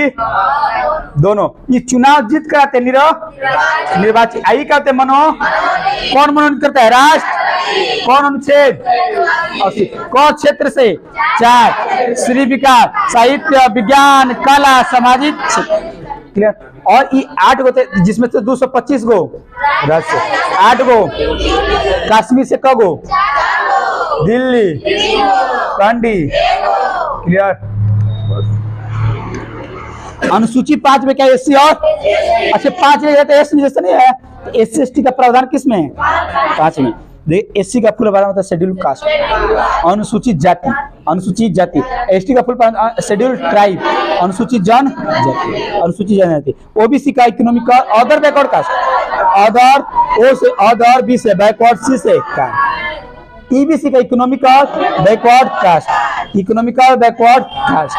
दोनों ये चुनाव जीत कराते निर्वाचित आई करते कौन मनोनीत करता है? राष्ट्र। कौन अनुच्छेद? कौन क्षेत्र से? 4 श्री विकास साहित्य विज्ञान कला सामाजिक क्लियर। और ये 8 गो थे जिसमें से 225 गो राज्य, 8 गो कश्मीर से क गो दिल्ली कंडी क्लियर। अनुसूची 5 में क्या एससी और अच्छा 5 में रहता है एस जैसा नहीं है, तो एससी एसटी का प्रावधान किस में? 5 में। देखिए एससी का फुल फॉर्म होता है शेड्यूल कास्ट, अनुसूचित जाति, एसटी का फुल फॉर्म शेड्यूल ट्राइब, अनुसूचित जनजाति, अनुसूचित जनजाति, ओबीसी का economic other backward caste, other O से अदर, बी से बैकवर्ड, सी से कास्ट, ईबीसी का economical backward caste, economical backward caste,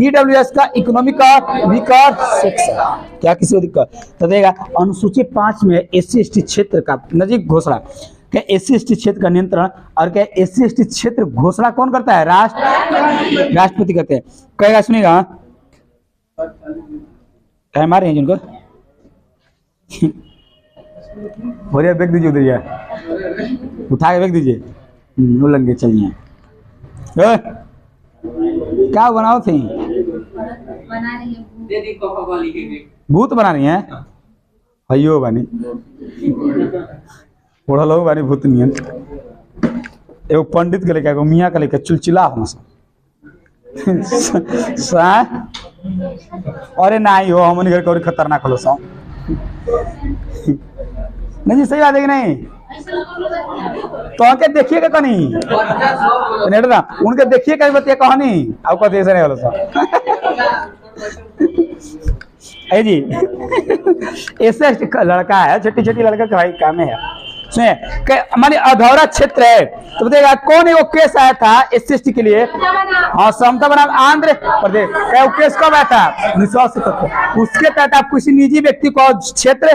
EWS का इकोनॉमिकल वीकर सेक्शन। क्या किसी को दिक्कत तो देगा। अनुसूची 5 में एससी एसटी क्षेत्र का नजीक घोषणा, क्या एससी एसटी क्षेत्र का नियंत्रण और क्या एससी एसटी क्षेत्र घोषणा कौन करता है? राष्ट्रपति करते हैं। कहेगा सुनिएगा क्या मारे हैं जिनको बढ़िया बैग दीजिए उधर उठा के बैग दीजिए लंगे चलिए क्या बनाओ थे? भूत बना रही है हयो बानी पढ़ल हो बानी भूत नियन एगो पंडित के लेके मियाँ के लेके चुलचिला हम अरे नहीं हो हमन घर कौड़ी खतरनाक होलो सो नहीं सही बात है कि नहीं? तो के देखिए कहानी ना उनके देखिए कहीं बतिया कहानी आपको ऐसा नहीं होलो जी ऐसे लड़का है छोटी छोटी लड़का का भाई काम है सुनिए हमारे अधौरा क्षेत्र है तो बताइएगा कौन है वो केस आया था एससी एसटी के लिए? हाँ समता बनाम आंध्र प्रदेश। क्या वो केस कब आया था? 1977। उसके तहत आप किसी निजी व्यक्ति को क्षेत्र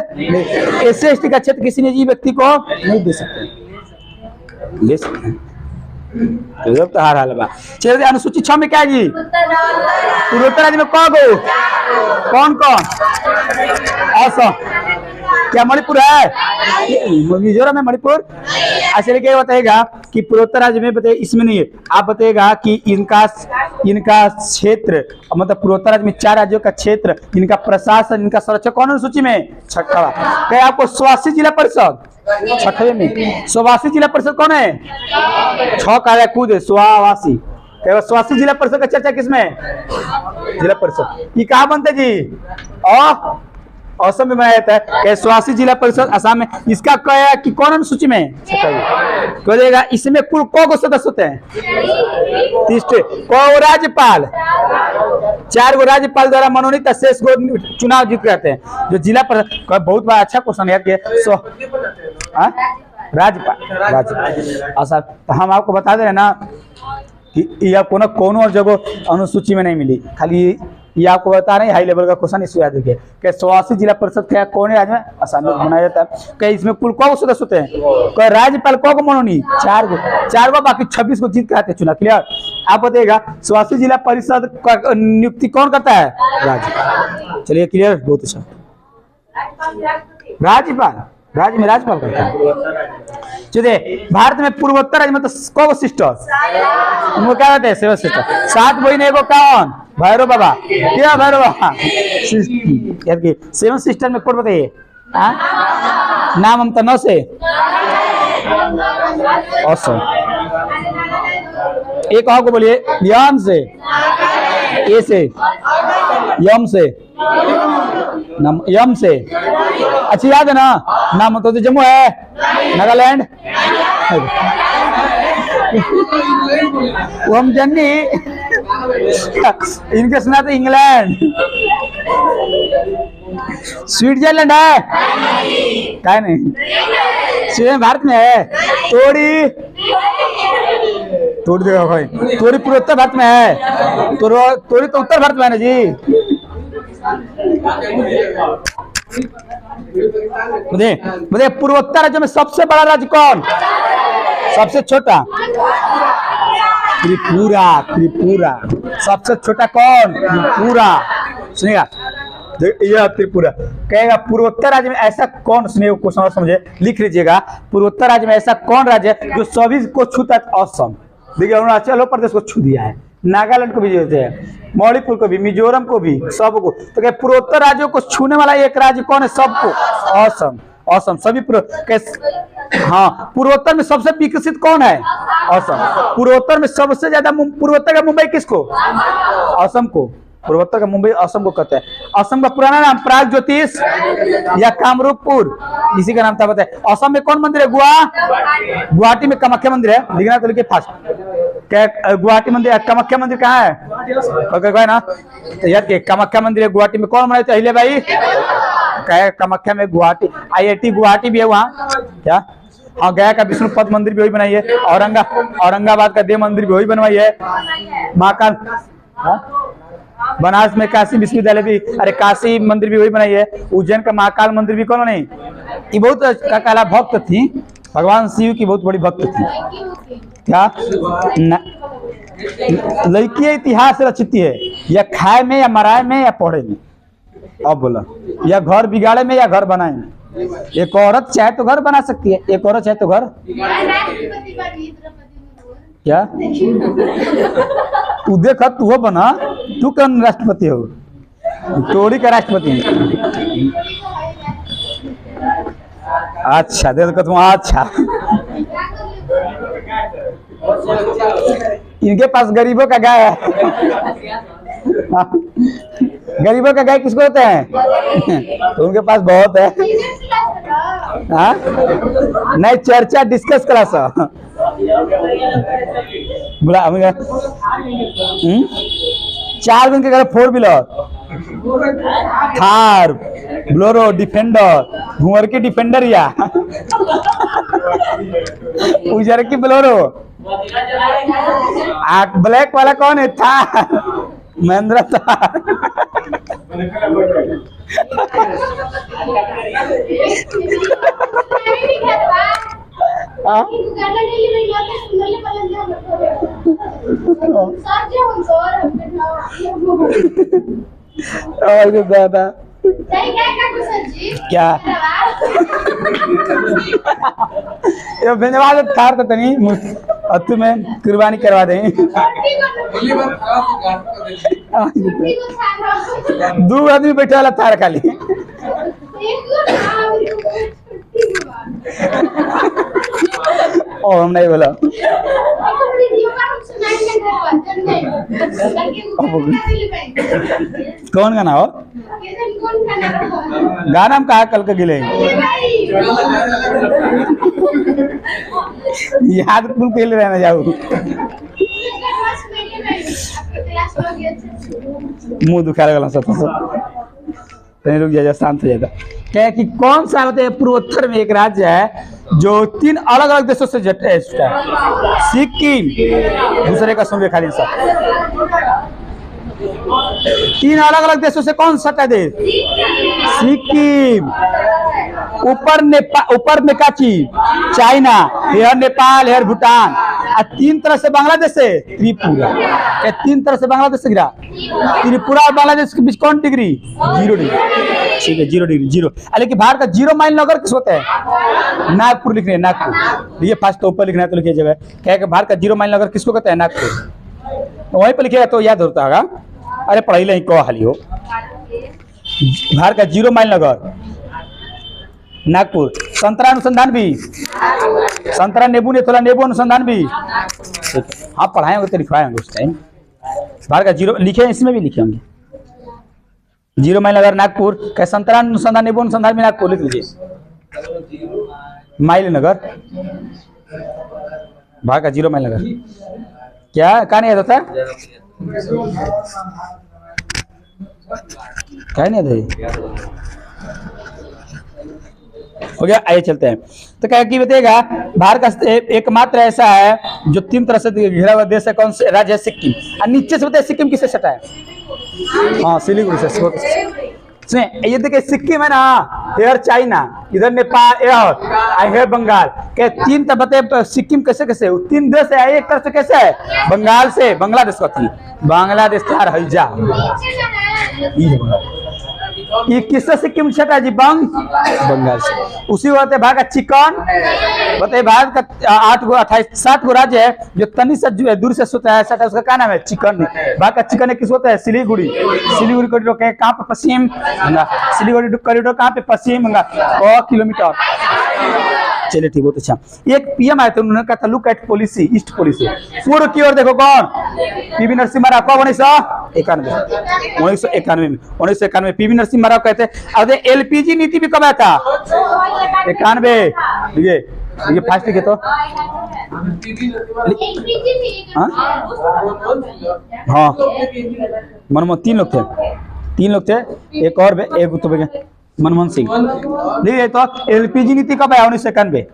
एससी एसटी का क्षेत्र किसी निजी व्यक्ति को नहीं दे सकते, ले सकते जब तो हार हाल बा। चलिए अनुसूची 6 में क्या है जी? पूर्वोत्तर राज्य में कौन कौन ऐसा क्या मणिपुर है? मिजोरम में मणिपुर। अच्छा क्या बताएगा कि पूर्वोत्तर राज्य में बताइए इसमें नहीं है आप बताइएगा कि इनका क्षेत्र मतलब पूर्वोत्तर राज्य में 4 राज्यों का क्षेत्र इनका प्रशासन इनका संरक्षण कौन अनुसूची में? 6वां। क्या आपको स्वास्थ्य जिला परिषद 6वें में स्वास्थ्य जिला परिषद कौन है? 6 का कूद स्वावासी स्वास्थ्य जिला परिषद का चर्चा किसमें? जिला परिषद। ये कहाँ बनते जी? असम में बनाया जाता है स्वास्थ्य जिला परिषद असम में। इसका क्या है कि कौन अनुसूची में? तो देगा इसमें कुल को सदस्य होते हैं? 30 को राज्यपाल 4 गो राज्यपाल द्वारा मनोनीत शेष गो चुनाव जीत करते हैं जो जिला परिषद। बहुत बड़ा अच्छा क्वेश्चन याद किया राज्यपाल। अच्छा तो हम आपको बता दे रहे ना ये आपको ना कोनो और जगह अनुसूची में नहीं मिली, खाली ये आपको बता रहे हैं हाई लेवल का क्वेश्चन इस याद रखिए। क्या 84 जिला परिषद क्या कौन है राज्य में आसाम में बनाया जाता है? क्या इसमें कुल कौ सदस्य होते हैं? क्या राज्यपाल को मनोनी 4 गो बाकी 26 को जीत के आते चुना। क्लियर? आप बताइएगा 84 जिला परिषद का नियुक्ति कौन करता है? राज्यपाल। चलिए क्लियर, बहुत अच्छा। राज्यपाल, राज्य में राज्यपाल करता है। चलिए भारत में पूर्वोत्तर राज्य में तो कौ सिस्टर उनको क्या कहते हैं? 7 सिस्टर। 7 बहन एगो कौन? भैरव बाबा। क्या भैरव बाबा? 7 सिस्टर में कौन बताइए? नाम हम तो 9 से औसम। एक और को बोलिए यम से, ए से, यम से, यम से। अच्छी याद है ना? नाम तो जम्मू है, नागालैंड, वो हम जन्नी इनके सुना तो इंग्लैंड, स्विट्जरलैंड है क्या? नहीं, स्वीडन भारत में है। तोड़ी तोड़ी देगा भाई, तोड़ी पूर्वोत्तर भारत में है, तोड़ी तो उत्तर भारत में है ना जी। मुझे पूर्वोत्तर राज्य में सबसे बड़ा राज्य कौन? सबसे छोटा? त्रिपुरा। त्रिपुरा सबसे छोटा कौन? त्रिपुरा। सुनिएगा यह त्रिपुरा कहेगा पूर्वोत्तर राज्य में ऐसा कौन, सुनिए क्वेश्चन और समझे, लिख लीजिएगा। पूर्वोत्तर राज्य में ऐसा कौन राज्य है जो सभी को छूता है? असम। देखिए अरुणाचल प्रदेश को छू दिया है, नागालैंड को भी देते हैं, मणिपुर को भी, मिजोरम को भी, सबको। तो क्या पूर्वोत्तर राज्यों को छूने वाला एक राज्य कौन है? सबको असम। असम सभी हाँ। पूर्वोत्तर में सबसे विकसित कौन है? असम। पूर्वोत्तर में सबसे ज्यादा पूर्वोत्तर का मुंबई किसको? असम को। पूर्वोत्तर का मुंबई असम को कहते हैं। असम का पुराना नाम प्राग ज्योतिष या कामरूपपुर, इसी का नाम था बताए। असम में कौन मंदिर है? गुवाहाटी में कामाख्या मंदिर है। लिखना तो लिखिए फास्ट। क्या गुवाहाटी मंदिर? कामाख्या मंदिर कहाँ है ना? तो यार कामाख्या मंदिर है गुवाहाटी में। कौन बनाए थे? अहिल्या बाई। क्या कामाख्या में गुवाहाटी, IIT गुवाहाटी भी है वहाँ। क्या? हाँ, गया का विष्णुपद मंदिर भी वही बनाई है। औरंगाबाद का देव मंदिर भी वही बनवाई है। महाकाल, बनारस में काशी विश्वविद्यालय भी, अरे काशी मंदिर भी वही बनाई है। उज्जैन का महाकाल मंदिर भी कौन बनाई? ये बहुत काला भक्त थी, भगवान शिव की बहुत बड़ी भक्त थी। क्या लड़की इतिहास रचित है, या खाए में या मराए में या पढ़े में? अब बोला, या घर बिगाड़े में या घर बनाए में? एक औरत चाहे तो घर बना सकती है, एक औरत चाहे तो घर क्या? तू देखा तू हो बना, तू कौन राष्ट्रपति हो? टोरी का राष्ट्रपति है। अच्छा दे दो तुम। अच्छा इनके पास गरीबों का गाय है। गरीबों का गाय किसको होते हैं? तो उनके पास बहुत है। हाँ नहीं, चर्चा डिस्कस करा सा बोला। 4 दिन के घर 4 व्हीलर, थार, ब्लोरो, डिफेंडर, भुअर की डिफेंडर या उजर की ब्लोरो। ब्लैक वाला कौन है? थार, महिंद्रा थार। दादा क्या ये धन्यवाद थार तो तनी तुम्हें कुर्बानी करवा दें। 2 आदमी बैठे वाला थार खाली। ओ हम नहीं बोला। कौन गाना हो? गाना हम कहा कल के गिले याद कुल खेल रहना जाओ। मुंह दुखा लगा सब रुक जाए, शांत हो जाता। क्या कि कौन सा होता है? पूर्वोत्तर में एक राज्य है जो 3 अलग अलग देशों से जुटा है। सिक्किम, दूसरे का सुन खाली सा, 3 अलग अलग देशों से कौन सटा देश? सिक्किम। ऊपर में काची China, here Nepal, here Bhutan, और 3 तरह से बांग्लादेश से त्रिपुरा। 3 तरह से बांग्लादेश से गिरा। त्रिपुरा और बांग्लादेश के बीच कौन डिग्री? 0 डिग्री। ठीक है, 0 डिग्री, 0। लेकिन भारत का 0 माइल नगर किस होता है? नागपुर लिख रहे हैं, नागपुर। ये फास्ट तो ऊपर लिखना है तो लिखिए जगह क्या कि भारत का 0 माइल नगर किसको कहते हैं? नागपुर। तो वहीं पर लिखिएगा तो याद होता होगा। अरे पढ़ाई नहीं कहो हाली हो। भारत का 0 माइल नगर नागपुर। संतरा अनुसंधान भी, संतरा नींबू ने थोड़ा नींबू अनुसंधान भी। हाँ पढ़ाएंगे तो लिखवाएंगे उस टाइम। भारत का 0 लिखे, इसमें भी लिखे होंगे। 0 माइल नगर नागपुर। क्या संतरा अनुसंधान नींबू अनुसंधान भी नागपुर लिख लीजिए। माइल नगर, भारत का 0 माइल नगर क्या कहा नहीं याद होता? क्या नहीं याद हो गया। आइए चलते हैं। तो क्या की बताएगा, भारत का एकमात्र ऐसा है जो 3 तरह से घिरा हुआ देश है। कौन से राज्य है? सिक्किम। और नीचे से बताइए सिक्किम किससे सटा है? हाँ सिलीगुड़ी से। सुनिए ये देखिए सिक्किम है ना, इधर चाइना, इधर नेपाल, इधर बंगाल के 3 तब बताए। सिक्किम कैसे कैसे 3 देश है, एक तरफ से कैसे है? बंगाल से, बांग्लादेश का थी, बांग्लादेश यार हैजा ये किससे सिक्किम छटा जी? बंगाल से। उसी बात है भारत का चिकन बताइए। भारत का 8 गो 28 7 गो राज्य है जो तनी से दूर से सोता है सटा, उसका क्या नाम है? चिकन। भारत का चिकन किस होता है? सिलीगुड़ी। सिलीगुड़ी कॉरिडोर कहाँ पे? पश्चिम बंगाल। सिलीगुड़ी कॉरिडोर कहाँ पे? पश्चिम बंगाल। 100 किलोमीटर। चलिए ठीक, बहुत अच्छा। एक पीएम आए थे, उन्होंने कहा था look at policy, east policy. पूर्व की ओर देखो कौन? पीवी नरसिम्हा राव। कब? 1991 में पीवी नरसिम्हा राव कहते हैं। एलपीजी नीति भी कब आया था? 91। ये फास्ट लिखे तो हाँ मनमोहन 3 लोग थे, एक और एक तो मनमोहन सिंह। देखिए तो एलपीजी नीति कब आया? 1991।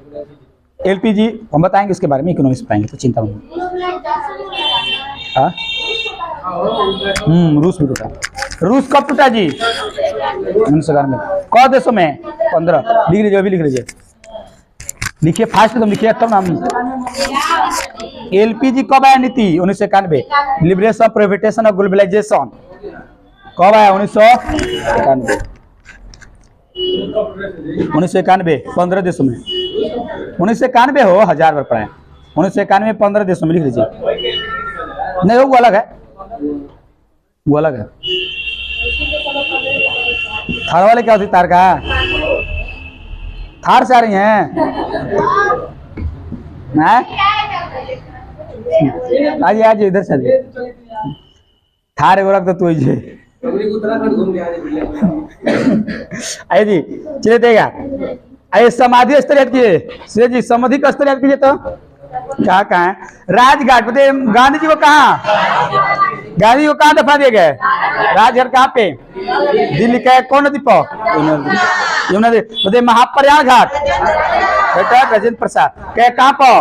एलपीजी हम बताएंगे इसके बारे में, इकोनॉमिक्स पढ़ाएंगे तो चिंता नहीं। रूस भी टूटा। रूस कब टूटा जी? 1991 में। कौ देशों में? 15। लिख लीजिए, अभी लिख लीजिए, लिखिए फास्ट तुम लिखिए तब नाम। एलपीजी कब आया नीति? 1991। लिबरेशन प्राइवेटाइजेशन और ग्लोबलाइजेशन कब आया? 1991। 1991 15 देशों में। 1991 हो 1000 बार पढ़ाए। 1991 15 देशों में लिख लीजिए। नहीं वो अलग है, वो अलग है। थार वाले क्या होती? तार का थार से आ रही हैं? आज आज इधर से थार एगो रख दो तू आइए जी। चलिए देगा। आइए समाधि स्थल याद कीजिए जी, समाधि का स्थल याद कीजिए। तो कहाँ कहाँ है? राजघाट। बताइए गांधी जी को कहाँ? गांधी को कहाँ दफा दिए गए? राजघाट कहाँ पे? दिल्ली का। कौन नदी पर? यमुना नदी। बताइए महाप्रयाग घाट बेटा राजेंद्र प्रसाद कह कहाँ पर?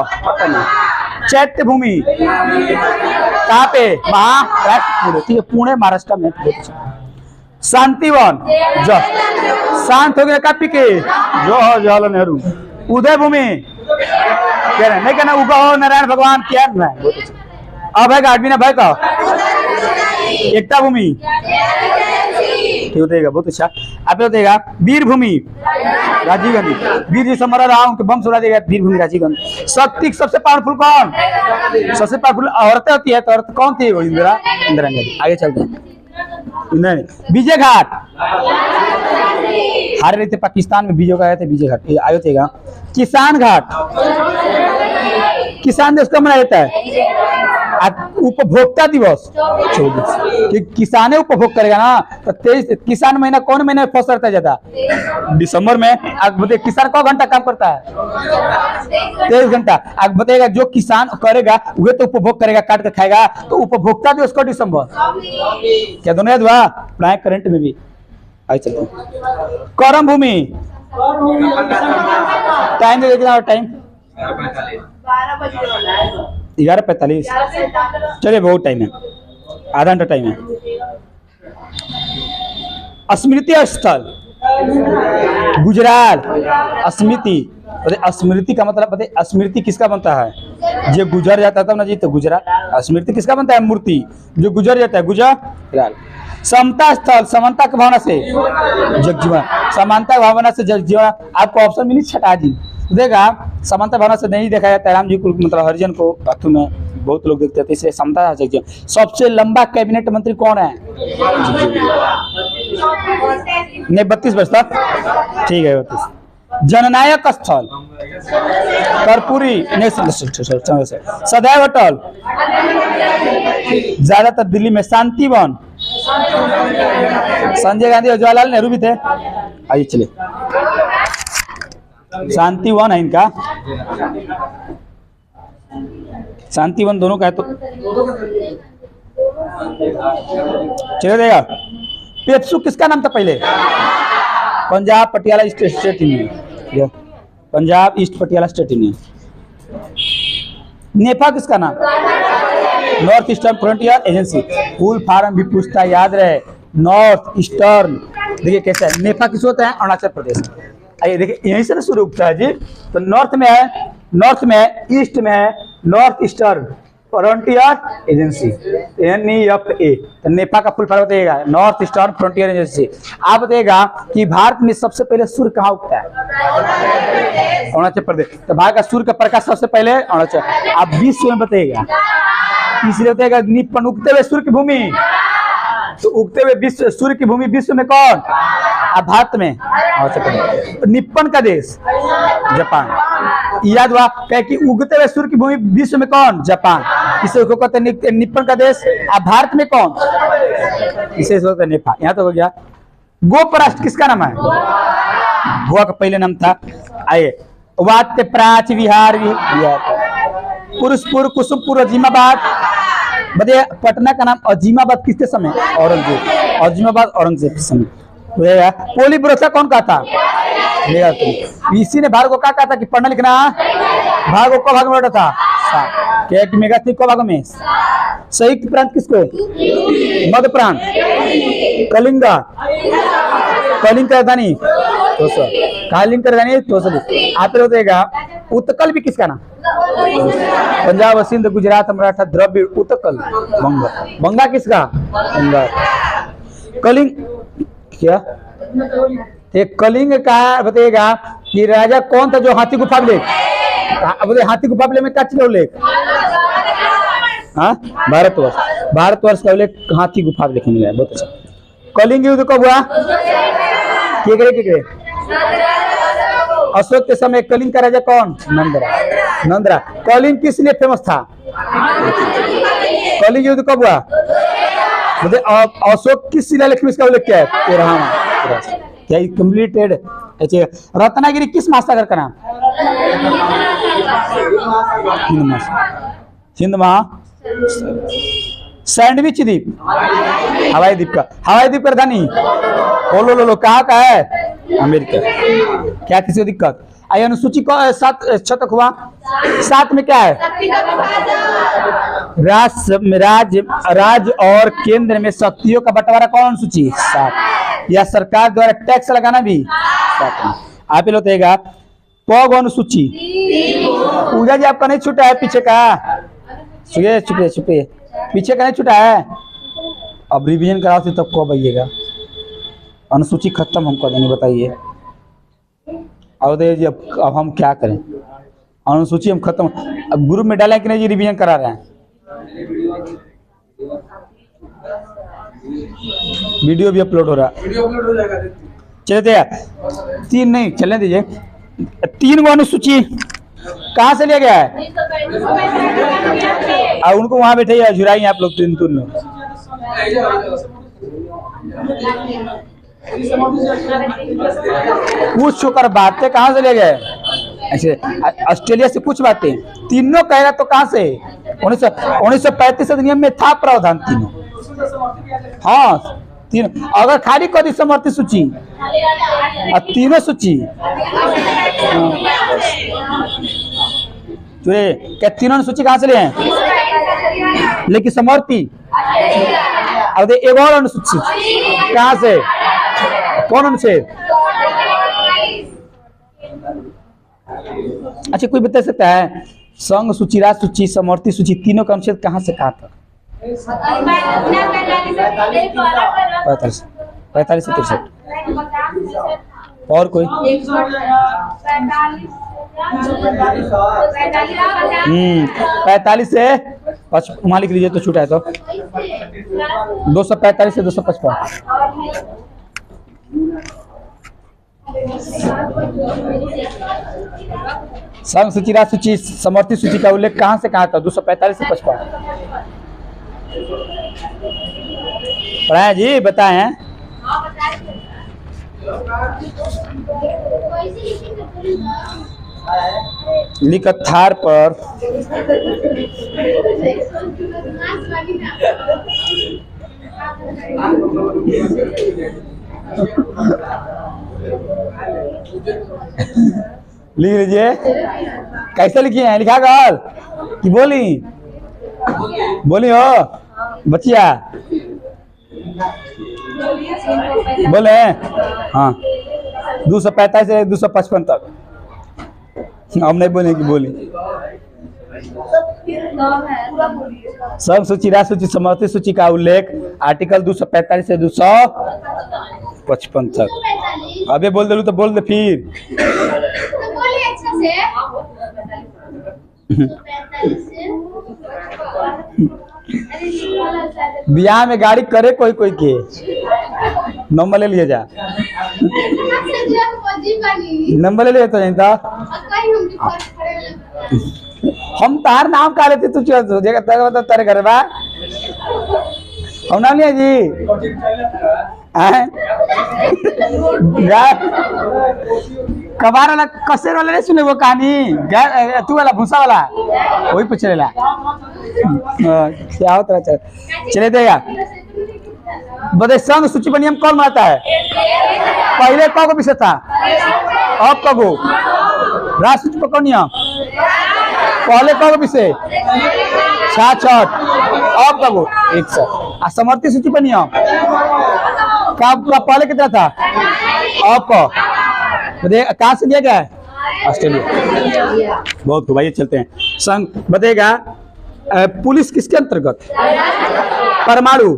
चैत्य भूमि कहाँ पे? महाराष्ट्र। ठीक है, पुणे महाराष्ट्र में। शांतिवन शांत हो गया कापी के जवाहरलाल नेहरू। उदय भूमि कह रहे नहीं कहना उगा हो नारायण भगवान क्या है? अब है गार्ड बिना भाई का एकता भूमि। ठीक होगा, बहुत अच्छा। अब होगा वीर भूमि राजीव गांधी। वीर जी से मरा रहा हूँ बम सुना देगा। वीर भूमि राजीव गांधी। शक्ति सबसे पावरफुल कौन? सबसे पावरफुल औरतें होती है तो औरत कौन थी? वो इंदिरा गांधी। आगे चलते हैं। विजय घाट हारे रहे थे पाकिस्तान में, बीजों का आए थे विजय घाट। आयो थे किसान घाट। किसान दिवस कब मनाया जाता है? उपभोक्ता दिवस 24 कि किसाने उपभोग करेगा ना। तो 23 किसान महीना कौन महीने में फसल रहता है ज्यादा? दिसंबर में। आप बताइए किसान कौ घंटा काम करता है? 23 घंटा। आप बताइएगा जो किसान करेगा वह तो उपभोग करेगा, काट कर खाएगा। तो उपभोक्ता दिवस को दिसंबर क्या दोनों याद हुआ? करंट में भी। आइए चलते हैं। करम भूमि टाइम देख लेना, टाइम 12:45 11:45। चलिए बहुत टाइम है, आधा घंटा टाइम है। स्मृति स्थल गुजराल। स्मृति, स्मृति का मतलब पता है? स्मृति किसका बनता है? जो गुजर जाता था ना जी, तो गुजराल। स्मृति किसका बनता है? मूर्ति जो गुजर जाता है, गुजराल। समता स्थल, समानता की भावना से जगजीवन। समानता की भावना से जगजीवन। आपको ऑप्शन मिली छठा जी देगा। समानता भावना से नहीं देखा जाता, राम जी को मतलब हरिजन को अथु में बहुत लोग देखते थे, इसलिए समता जगजीवन। सबसे लंबा कैबिनेट मंत्री कौन है? नहीं 32 वर्ष तक, ठीक है 32। जननायक स्थल कर्पूरी, सदैव अटल, ज्यादातर दिल्ली में। शांतिवन, संजय गांधी और जवाहरलाल नेहरू भी थे। आइए चलिए, शांतिवन है इनका, शांतिवन दोनों का है तो चलिए देगा। पेप्सू किसका नाम था पहले? Punjab Patiala state union, Punjab east Patiala state union. NEFA किसका नाम? North eastern frontier agency. Full form भी पूछता है, याद रहे। नॉर्थ ईस्टर्न, देखिए कैसा है, नेफा किस होता है? अरुणाचल प्रदेश। आइए देखिए, यहीं से ना शुरू होता है जी। तो नॉर्थ में है, नॉर्थ में है, ईस्ट में है, north eastern frontier agency, NEFA। तो नेपा का फुल फॉर्म बताइएगा, नॉर्थ ईस्टर्न फ्रंटियर एजेंसी। आप बताइएगा कि भारत में सबसे पहले सूर्य कहाँ उगता है? अरुणाचल प्रदेश। तो भारत का सूर्य का प्रकाश सबसे पहले अरुणाचल। आप विश्व में बताइएगा, इसलिए बताइएगा निप्पन, उगते हुए सूर्य की भूमि। तो उगते हुए विश्व, सूर्य की भूमि विश्व में कौन? आप भारत में निप्पन का देश जापान। याद हुआ क्या कि उगते हुए सूर्य की भूमि विश्व में कौन? जापान। इसे कहते हैं निप्पन का देश। आप भारत में कौन? इसे कहते हैं नेपाल। यहाँ तो हो गया। गोप राष्ट्र किसका नाम है? गोवा का पहले नाम था। आइए, वात्य प्राच विहार, पुरुषपुर, कुसुमपुर, अजीमाबाद। बताइए पटना का नाम अजीमाबाद किसके समय? औरंगजेब। अजीमाबाद औरंगजेब के समय। पोली बुरसा कौन कहा था? इसी ने भारत को क्या कहा था कि पढ़ना लिखना? भाग को भाग में बांटा था, क्या कि मेगास्थी को भागों में। संयुक्त प्रांत किसको? मध्य प्रांत। कलिंगा, कलिंग की राजधानी कालिंग की राजधानी तोसली। आप लोग देगा उत्कल भी किसका नाम? पंजाब, सिंध, गुजरात, मराठा, द्रविड़, उत्कल, बंगा। बंगा किसका? बंगा। कलिंग क्या? एक कलिंग का बताइएगा कि राजा कौन था जो हाथी गुफा में बोले? हाथी गुफा में क्या चीज उल्लेख? हाँ, भारतवर्ष। भारतवर्ष का उल्लेख हाथी गुफा में लिखने में। बहुत अच्छा। कलिंग युद्ध कब हुआ? केकरे अशोक के समय। कलिंग का राजा कौन? नंदरा। नंदरा। कलिंग किस लिए फेमस था? कलिंग युद्ध कब हुआ? अशोक किस शिलालेख में इसका उल्लेख किया है? 13वां। क्या कंप्लीटेड? रत्नागिरी किस महासागर का नाम? हिंद महा। सैंडविच द्वीप, हवाई द्वीप का। हवाई द्वीप का राजधानी होनोलुलु कहाँ का है? अमेरिका। क्या किसी को दिक्कत? आइए अनुसूची को 7 तक हुआ। 7 में क्या है? राज्य और केंद्र में शक्तियों का बंटवारा। कौन अनुसूची? 7। या सरकार द्वारा टैक्स लगाना भी 7 में। आप लोग देगा कौन अनुसूची? पूजा जी आपका नहीं छूटा है पीछे का? छुपे पीछे का नहीं छूटा है। अब रिवीजन कराओ तब कब आइएगा? अनुसूची खत्म हम कर देंगे, बताइए। और जी अब हम क्या करें? अनुसूची हम खत्म, अब ग्रुप में डालें कि नहीं जी? रिवीजन करा रहे हैं। वीडियो भी अपलोड हो रहा है। चलिए 3 नहीं चलने दीजिए। 3 गो अनुसूची कहाँ से लिया गया है? और उनको वहां बैठे झुराई आप लोग 3 में। कुछ होकर बातें कहाँ से ले गए? ऐसे ऑस्ट्रेलिया से कुछ बातें तीनों कह रहा, तो कहाँ से? 1935 अधिनियम में था प्रावधान तीनों। हाँ तीन अगर खाली कर दी समवर्ती सूची और तीनों सूची क्या तीनों सूची कहाँ से ले हैं? लेकिन समवर्ती अब एक और अनुसूची कहाँ से? कौन अनुच्छेद? अच्छा कोई बता सकता है संघ सूची, राज सूची, समवर्ती सूची तीनों का अनुच्छेद कहाँ से कहाँ तक? 45 से 63। और कोई? 45 से 55 वहाँ लिख लीजिए तो छूटा है तो 245 से 255। संघ सूची, राज सूची, समवर्ती सूची का उल्लेख कहाँ से कहाँ था? 245 से 55। पढ़ाए जी, बताए हैं। लिखत थार पर लिख लीजिए। कैसे लिखिए हैं? लिखा गल कि बोली बोली हो बचिया? बोले हाँ 245 से 255 तक। हम नहीं बोले कि बोली। संघ सूची, राज सूची, समवर्ती सूची का उल्लेख आर्टिकल 245 से 255 तक। अबे बोल दे तो बोल दे फिर। बियाह में गाड़ी करे कोई कोई के नंबर ले लिए जा। नंबर ले लिए तो नहीं था। हम तार नाम का लेते तू जगह तेरे घर बा हम नाम लिया जी। कबार वाला कसेर वाला नहीं सुने वो कहानी? तू वाला भूसा वाला वही पूछ लेला। क्या होता है? चले देगा। बता संघ सूची पर नियम कौन बनाता है? पहले कौन विषय था? अब कब राज सूची पर कौन नियम? पहले कौन विषय? 66। अब कब 100। समवर्ती सूची पर नियम कब पहले कितना था? अब को कहाँ से लिया गया है? ऑस्ट्रेलिया। बहुत खूब, आइए चलते हैं। संघ बताएगा पुलिस किसके अंतर्गत? परमाणु,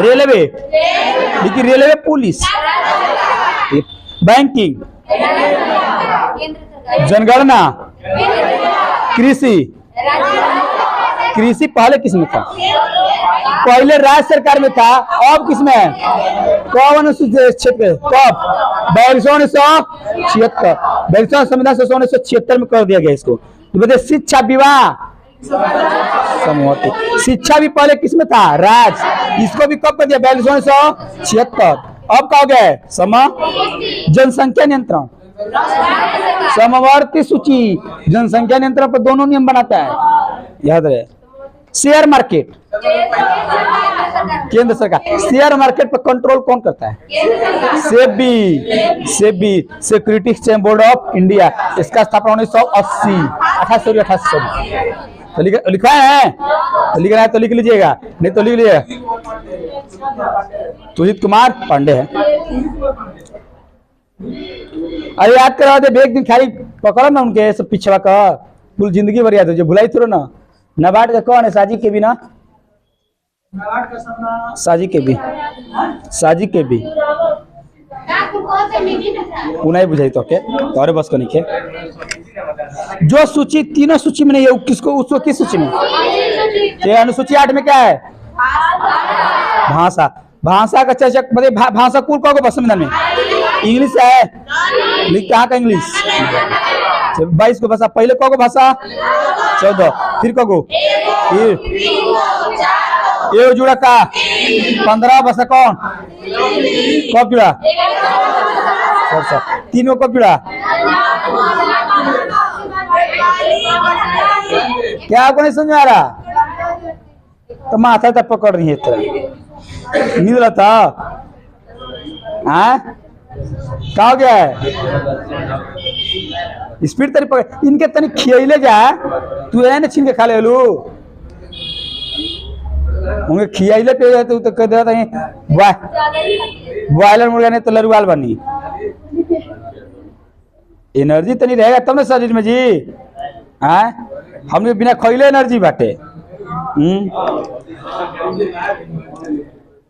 रेलवे, लेकिन रेलवे पुलिस, बैंकिंग, जनगणना, कृषि। कृषि पहले किसमें था? पहले राज्य सरकार में था, अब किसमें है? कब अनुसूचित क्षेत्र कब? 1976 संविधान 1976 में कर दिया गया इसको। तो शिक्षा विवाह समवर्ती। शिक्षा भी पहले किसमें था? राज। इसको भी कब कर दिया? 1976। अब क्या हो गया? जनसंख्या नियंत्रण, समवर्ती सूची, जनसंख्या नियंत्रण पर दोनों नियम बनाता है, याद रहे। शेयर मार्केट केंद्र सरकार। शेयर मार्केट पर कंट्रोल कौन करता है? SEBI, security exchange board of India. इसका स्थापना 1980 88। तो लिखा है? तो लिख रहा है तो लिख लीजिएगा, नहीं तो लिख लीजिएगा। सुजीत कुमार पांडे है। अरे याद करवा दे, एक दिन खाली पकड़ो ना उनके सब पिछवा का, पूरी जिंदगी भर याद हो जो भुलाई थोड़ा ना। नबार्ड का कौन है? साजी के भी ना, साजी के भी उन्हें बुझाई तो के तोरे बस को नहीं के। जो सूची तीनों सूची में नहीं है किसको? उसको किस सूची में? ये अनुसूची 8 में क्या है? भाषा। भाषा का चर्चा मतलब भाषा कुल को संविधान में इंग्लिश है। कहाँ का इंग्लिश? 22 को भाषा। पहले को भाषा 14, फिर को फिर ये जुड़ा का 15 भाषा कौन? कब जुड़ा? तीनों कब जुड़ा? क्या आपको नहीं समझ आ रहा? तो माथा तक पकड़ रही है। नींद लता हाँ का हो गया है स्पीड तरी पकड़ इनके तनी खियले जा तू है ना छीन के खा ले लू उनके खियले पे तो कह दे बॉयलर मुर्गा नहीं तो लरुआल बनी एनर्जी तनी रहेगा तब ना शरीर में जी हाँ हमने बिना खइले एनर्जी बाटे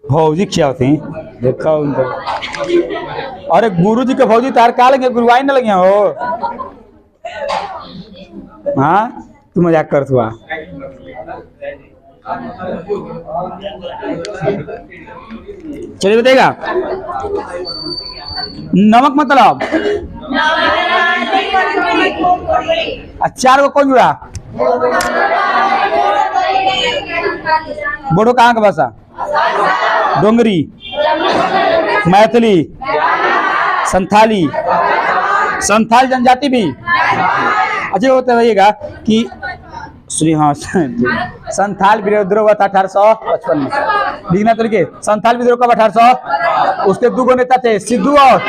भौजी खियावती देखा उनको अरे गुरु जी के भौजी तार का लगे गुरुआई न लगे हो हाँ तू मजाक कर तू चलिए बताएगा नमक मतलब चार को कौन जुड़ा बोडो कहाँ का भाषा डोंगरी मैथिली संथाली संथाल जनजाति भी अच्छा होता रहिएगा कि हाँ संथाल विद्रोह हुआ था 1855 में लिखना तरीके संथाल विद्रोह कब 1800 उसके दो गो नेता थे सिद्धू और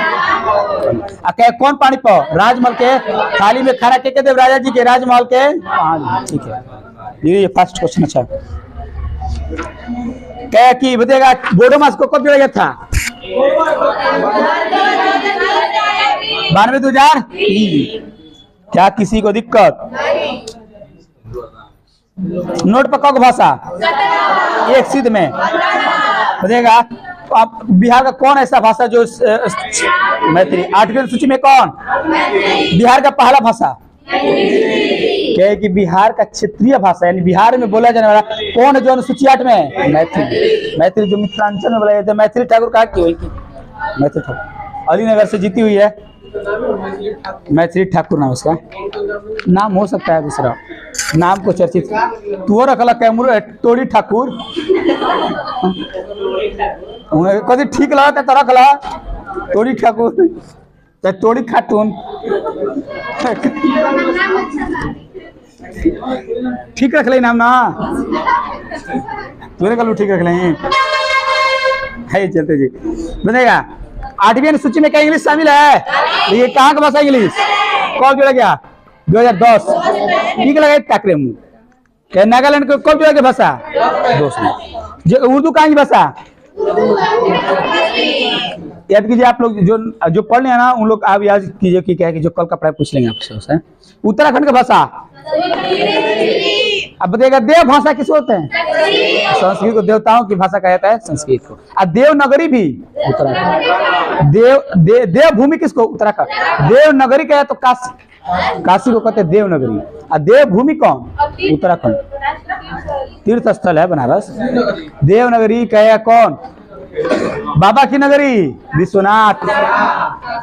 कौन पानी पर राजमहल के थाली में खाना के देव राजा जी के राजमहल के ठीक है ये फर्स्ट क्वेश्चन अच्छा क्या कि बताएगा बोडो मास को कब जोड़ा गया था 92,2000 क्या किसी को दिक्कत नोट पर कब भाषा एक सिद्ध में बताएगा आप बिहार का कौन ऐसा भाषा जो मैथिली 8वीं सूची में कौन बिहार का पहला भाषा क्या कि बिहार का क्षेत्रीय भाषा यानी बिहार में बोला जाने वाला कौन है जो अनुसूची 8 में मैथिली मैथिली जो मिथिलांचल में बोला जाता है मैथिली ठाकुर कहा की हुई मैथिली ठाकुर अलीनगर से जीती हुई है मैथिली ठाकुर नाम उसका नाम हो सकता है दूसरा नाम को चर्चित तू रखला कैमूर टोरी ठाकुर कभी ठीक लगा तो रखला टोरी ठाकुर टोरी खातून ठीक रख ले नाम ना तूने कल ठीक रख ले चलते जी बनेगा 8वीं अनुसूची में क्या इंग्लिश शामिल है ये कहाँ का भाषा इंग्लिश कब जोड़ा गया 2010 ठीक लगा टाकरे मुंह क्या नागालैंड को कब जोड़ा गया भाषा 200 उर्दू कहाँ की भाषा याद कीजिए आप लोग जो पढ़ रहे हैं ना उन लोग आप याद कीजिए कि क्या है कि जो कल का प्राय पूछ लेंगे आपसे उत्तराखंड का भाषा अब बताइएगा देव भाषा किस होते हैं संस्कृत को देवताओं की भाषा कहा जाता है संस्कृत को और देवनगरी भी उत्तराखंड देव भूमि किसको उत्तराखंड देवनगरी कहा तो काशी काशी को कहते हैं देवनगरी और देवभूमि कौन उत्तराखंड तीर्थ स्थल है बनारस देवनगरी कहे कौन बाबा की नगरी विश्वनाथ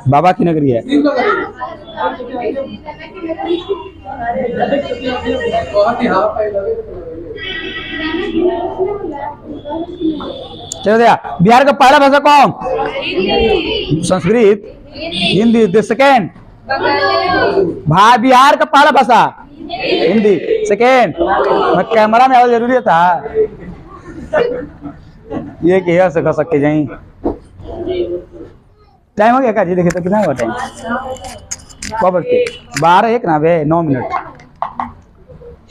बाबा की नगरी है चलो दिया बिहार का पहला भाषा कौन संस्कृत हिंदी सेकेंड बिहार का पहला भाषा हिंदी सेकेंड कैमरा में आवाज जरूरी था ये कि से कर सकते जाई टाइम हो गया का जी देखे तो कितना हुआ टाइम कब बजते 12:01 ना बे 9 मिनट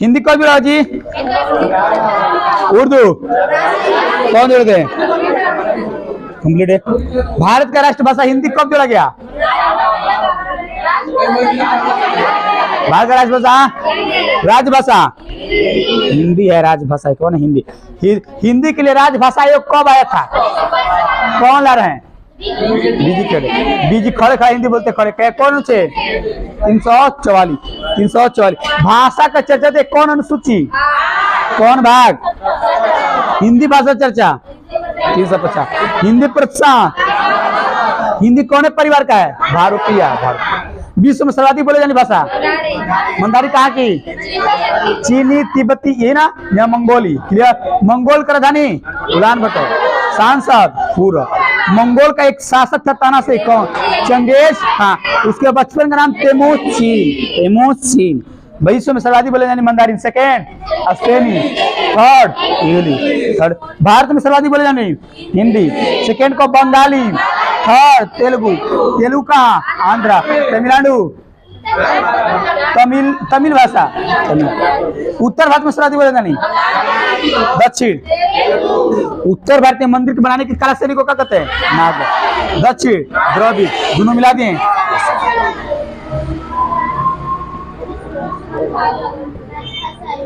हिंदी कब जोड़ा जी उर्दू कौन जोड़ते हैं कंप्लीट है भारत का राष्ट्रभाषा हिंदी कब जोड़ा गया भारत का राष्ट्रभाषा राजभाषा हिंदी है राजभाषा कौन है हिंदी हिंदी के लिए राजभाषा आयोग कब आया था कौन ला रहे हैं बीजी खड़े खड़े हिंदी बोलते खड़े कौन से 344 भाषा का चर्चा थे कौन अनुसूची कौन भाग हिंदी भाषा चर्चा 350 हिंदी प्रोत्साहन हिंदी कौन परिवार का है भारतीय विश्व में सर्वाधिक बोले जाने भाषा मंदारी कहाँ की चीनी तिब्बती ये ना या मंगोली क्लियर मंगोल का राजधानी उलान बटोर सांसद पूरा मंगोल का एक शासक था ताना से कौन चंगेज हाँ उसके बचपन का नाम तेमूचीन विश्व में सर्वाधिक बोले जाने Mandarin second Spanish third English, third. Bharat में सर्वाधिक बोले जाने हिंदी, सेकेंड को बंगाली, थर्ड तेलुगु, तेलुगु कहाँ आंध्रा, तमिलनाडु, तमिल भाषा, उत्तर भारत में सर्वाधिक बोले जाने दक्षिण, उत्तर भारत में मंदिर के बनाने की कला शैली को क्या कहते हैं नागर, दक्षिण द्रविड़, दोनों मिला दिए।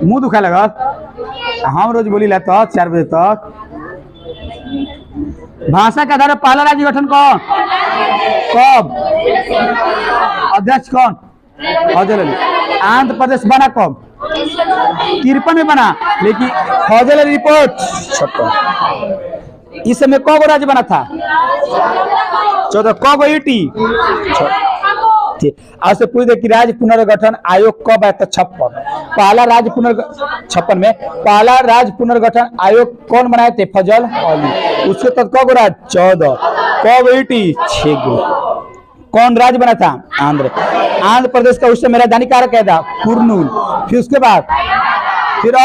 मुंह दुखा लगा हम रोज बोली ला तक 4 बजे तक। भाषा के आधार पर पहला राज्य गठन कौन, कब, अध्यक्ष कौन, फौजल अली। आंध्र प्रदेश बना कब, 53 में बना, लेकिन फौजल अली रिपोर्ट 56। इस समय कब राज्य बना था 14, कब ईटी आज से पूछ दे कि राज्य पुनर्गठन आयोग कब आया था 56। पहला राज्य 56 में पहला राज्य पुनर्गठन आयोग कौन बनाए थे फजल अली। उसके तक कब राज्य 14, कब 6 गो। कौन राज्य बना था आंध्र प्रदेश का उस समय राजधानी क्या था कुर्नूल। फिर उसके बाद फिर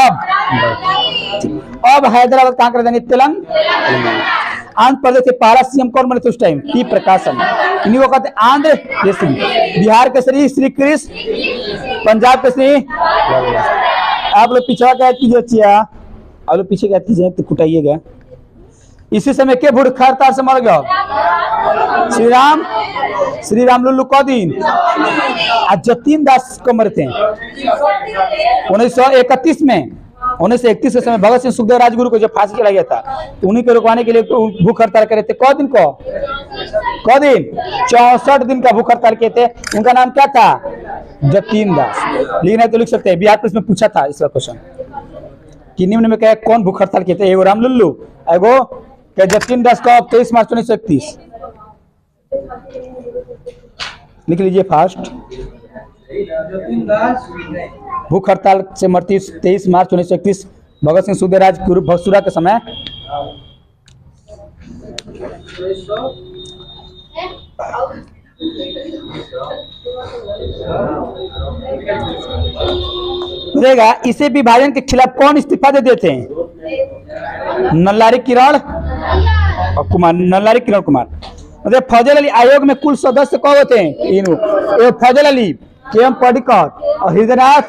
अब हैदराबाद कहाँ का राजधानी तेलंगाना। आंध्र प्रदेश के पहला सीएम कौन बने थे उस टाइम पी प्रकाशम। इन्हीं को कहते आंध्र केसरी। बिहार केसरी श्री कृष्ण, पंजाब केसरी। आप लोग पीछे क्या कीजिए, आप लोग पीछे क्या कीजिए तो कुटाइएगा। इसी समय के भूख हड़ताल से मर गया श्री राम लुल्लू कौदिन आज जतीन दास को मरे थे 1931 में। 1931 के समय भगत सिंह सुखदेव राजगुरु को जब फांसी चला गया था तो उन्हीं को रुकवाने के लिए भूख हड़ताल करे थे। कौ दिन 64 दिन का भूख हड़ताल किए थे। उनका नाम क्या था जतीन दास। लिखना है तो लिख सकते हैं, बिहार पुलिस में पूछा था इसका क्वेश्चन कि निम्न में क्या कौन भूख हड़ताल किए थे। एगो राम लुल्लू, एगो जतीन दास का 23 मार्च 1931 लिख लीजिए फास्ट। भूख हड़ताल से मरती 23 मार्च 1931 भगत सिंह सुखदेव राजगुरु भगसुरा के समय। इसे विभाजन के खिलाफ कौन इस्तीफा दे देते हैं नल्लारी किरण कुमार। नल्लारी किरण कुमार। मतलब फौजल अली आयोग में कुल सदस्य कौन होते हैं फौजल अली, के एम पर्रिकर और हृदयनाथ